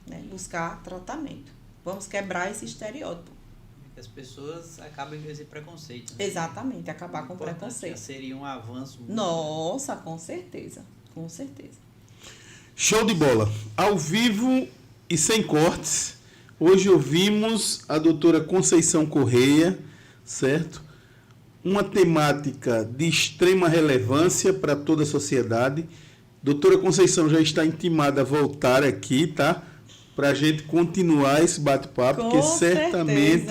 né? Buscar tratamento. Vamos quebrar esse estereótipo. Que as pessoas acabam com esse preconceito. Né? Exatamente, acabar com o preconceito. Seria um avanço. Nossa, com certeza, com certeza. Show de bola. Ao vivo e sem cortes. Hoje ouvimos a doutora Conceição Correia, certo? Uma temática de extrema relevância para toda a sociedade. Doutora Conceição já está intimada a voltar aqui, tá? Para a gente continuar esse bate-papo, porque certamente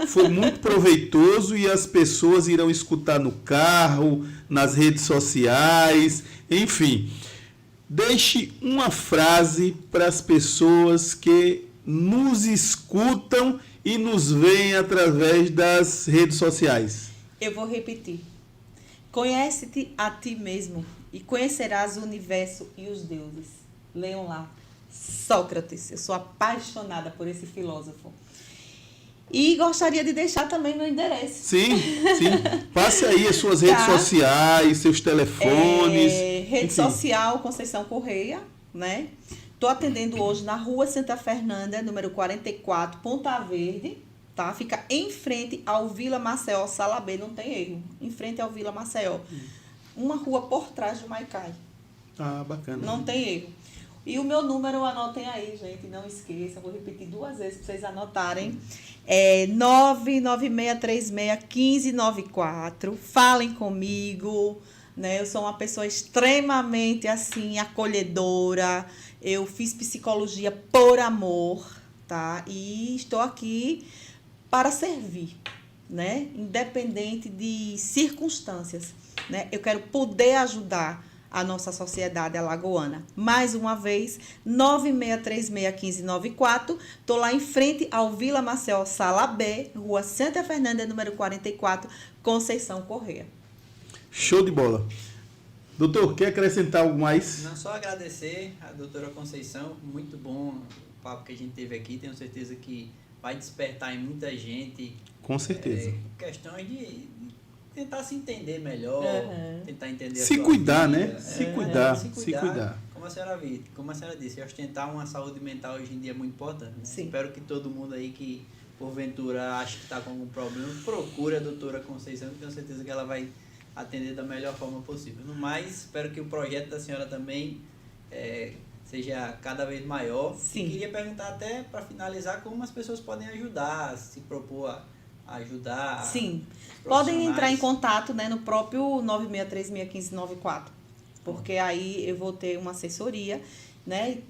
foi muito proveitoso e as pessoas irão escutar no carro, nas redes sociais, enfim. Deixe uma frase para as pessoas que nos escutam e nos veem através das redes sociais. Eu vou repetir. Conhece-te a ti mesmo e conhecerás o universo e os deuses. Leiam lá. Sócrates. Eu sou apaixonada por esse filósofo. E gostaria de deixar também meu endereço. Sim. Passe aí as suas redes sociais, seus telefones. Rede social Conceição Correia, né? Estou atendendo hoje na Rua Santa Fernanda, número 44, Ponta Verde, tá? Fica em frente ao Vila Maceió, Sala B, não tem erro. Em frente ao Vila Maceió. Uma rua por trás do Maicai. Ah, bacana. Não tem erro. E o meu número, anotem aí, gente, não esqueça. Vou repetir 2 vezes para vocês anotarem. É 996361594. Falem comigo, né? Eu sou uma pessoa extremamente, assim, acolhedora. Eu fiz psicologia por amor, tá? E estou aqui para servir. né? Independente de circunstâncias, né? Eu quero poder ajudar a nossa sociedade alagoana. Mais uma vez, 96361594. Estou lá em frente ao Vila Maceió, Sala B, Rua Santa Fernanda, número 44, Conceição Corrêa. Show de bola. Doutor, quer acrescentar algo mais? Não, só agradecer a doutora Conceição, muito bom o papo que a gente teve aqui, tenho certeza que vai despertar em muita gente. Com certeza. Questões de tentar se entender melhor, tentar entender Se a sua cuidar, vida, né? Se cuidar. Como a senhora disse, ostentar uma saúde mental hoje em dia é muito importante. Né? Sim. Espero que todo mundo aí que porventura acha que está com algum problema, procure a doutora Conceição, que tenho certeza que ela vai atender da melhor forma possível. No mais, espero que o projeto da senhora também seja cada vez maior. Sim. E queria perguntar até para finalizar como as pessoas podem ajudar, se propor a ajudar. Sim. os Podem entrar em profissionais. contato, né, no próprio 96361594, porque aí eu vou ter uma assessoria, né? E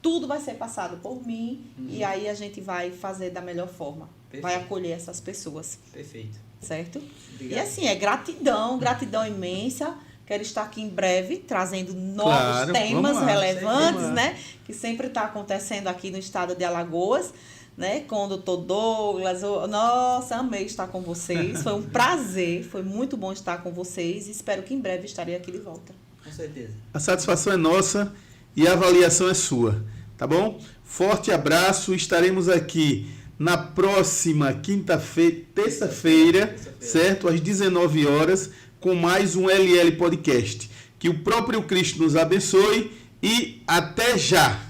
tudo vai ser passado por mim e aí a gente vai fazer da melhor forma. Perfeito. Vai acolher essas pessoas, Perfeito. certo? Obrigado. E assim, é gratidão imensa. Quero estar aqui em breve trazendo novos Claro, temas vamos lá, relevantes, vamos lá. né? Que sempre está acontecendo aqui no estado de Alagoas, né? Com o doutor Douglas. Nossa, amei estar com vocês. Foi um prazer, foi muito bom estar com vocês. Espero que em breve estarei aqui de volta. Com certeza. A satisfação é nossa e a avaliação é sua, tá bom? Forte abraço, estaremos aqui na próxima terça-feira, certo? Às 19 horas, com mais um LL Podcast. Que o próprio Cristo nos abençoe e até já!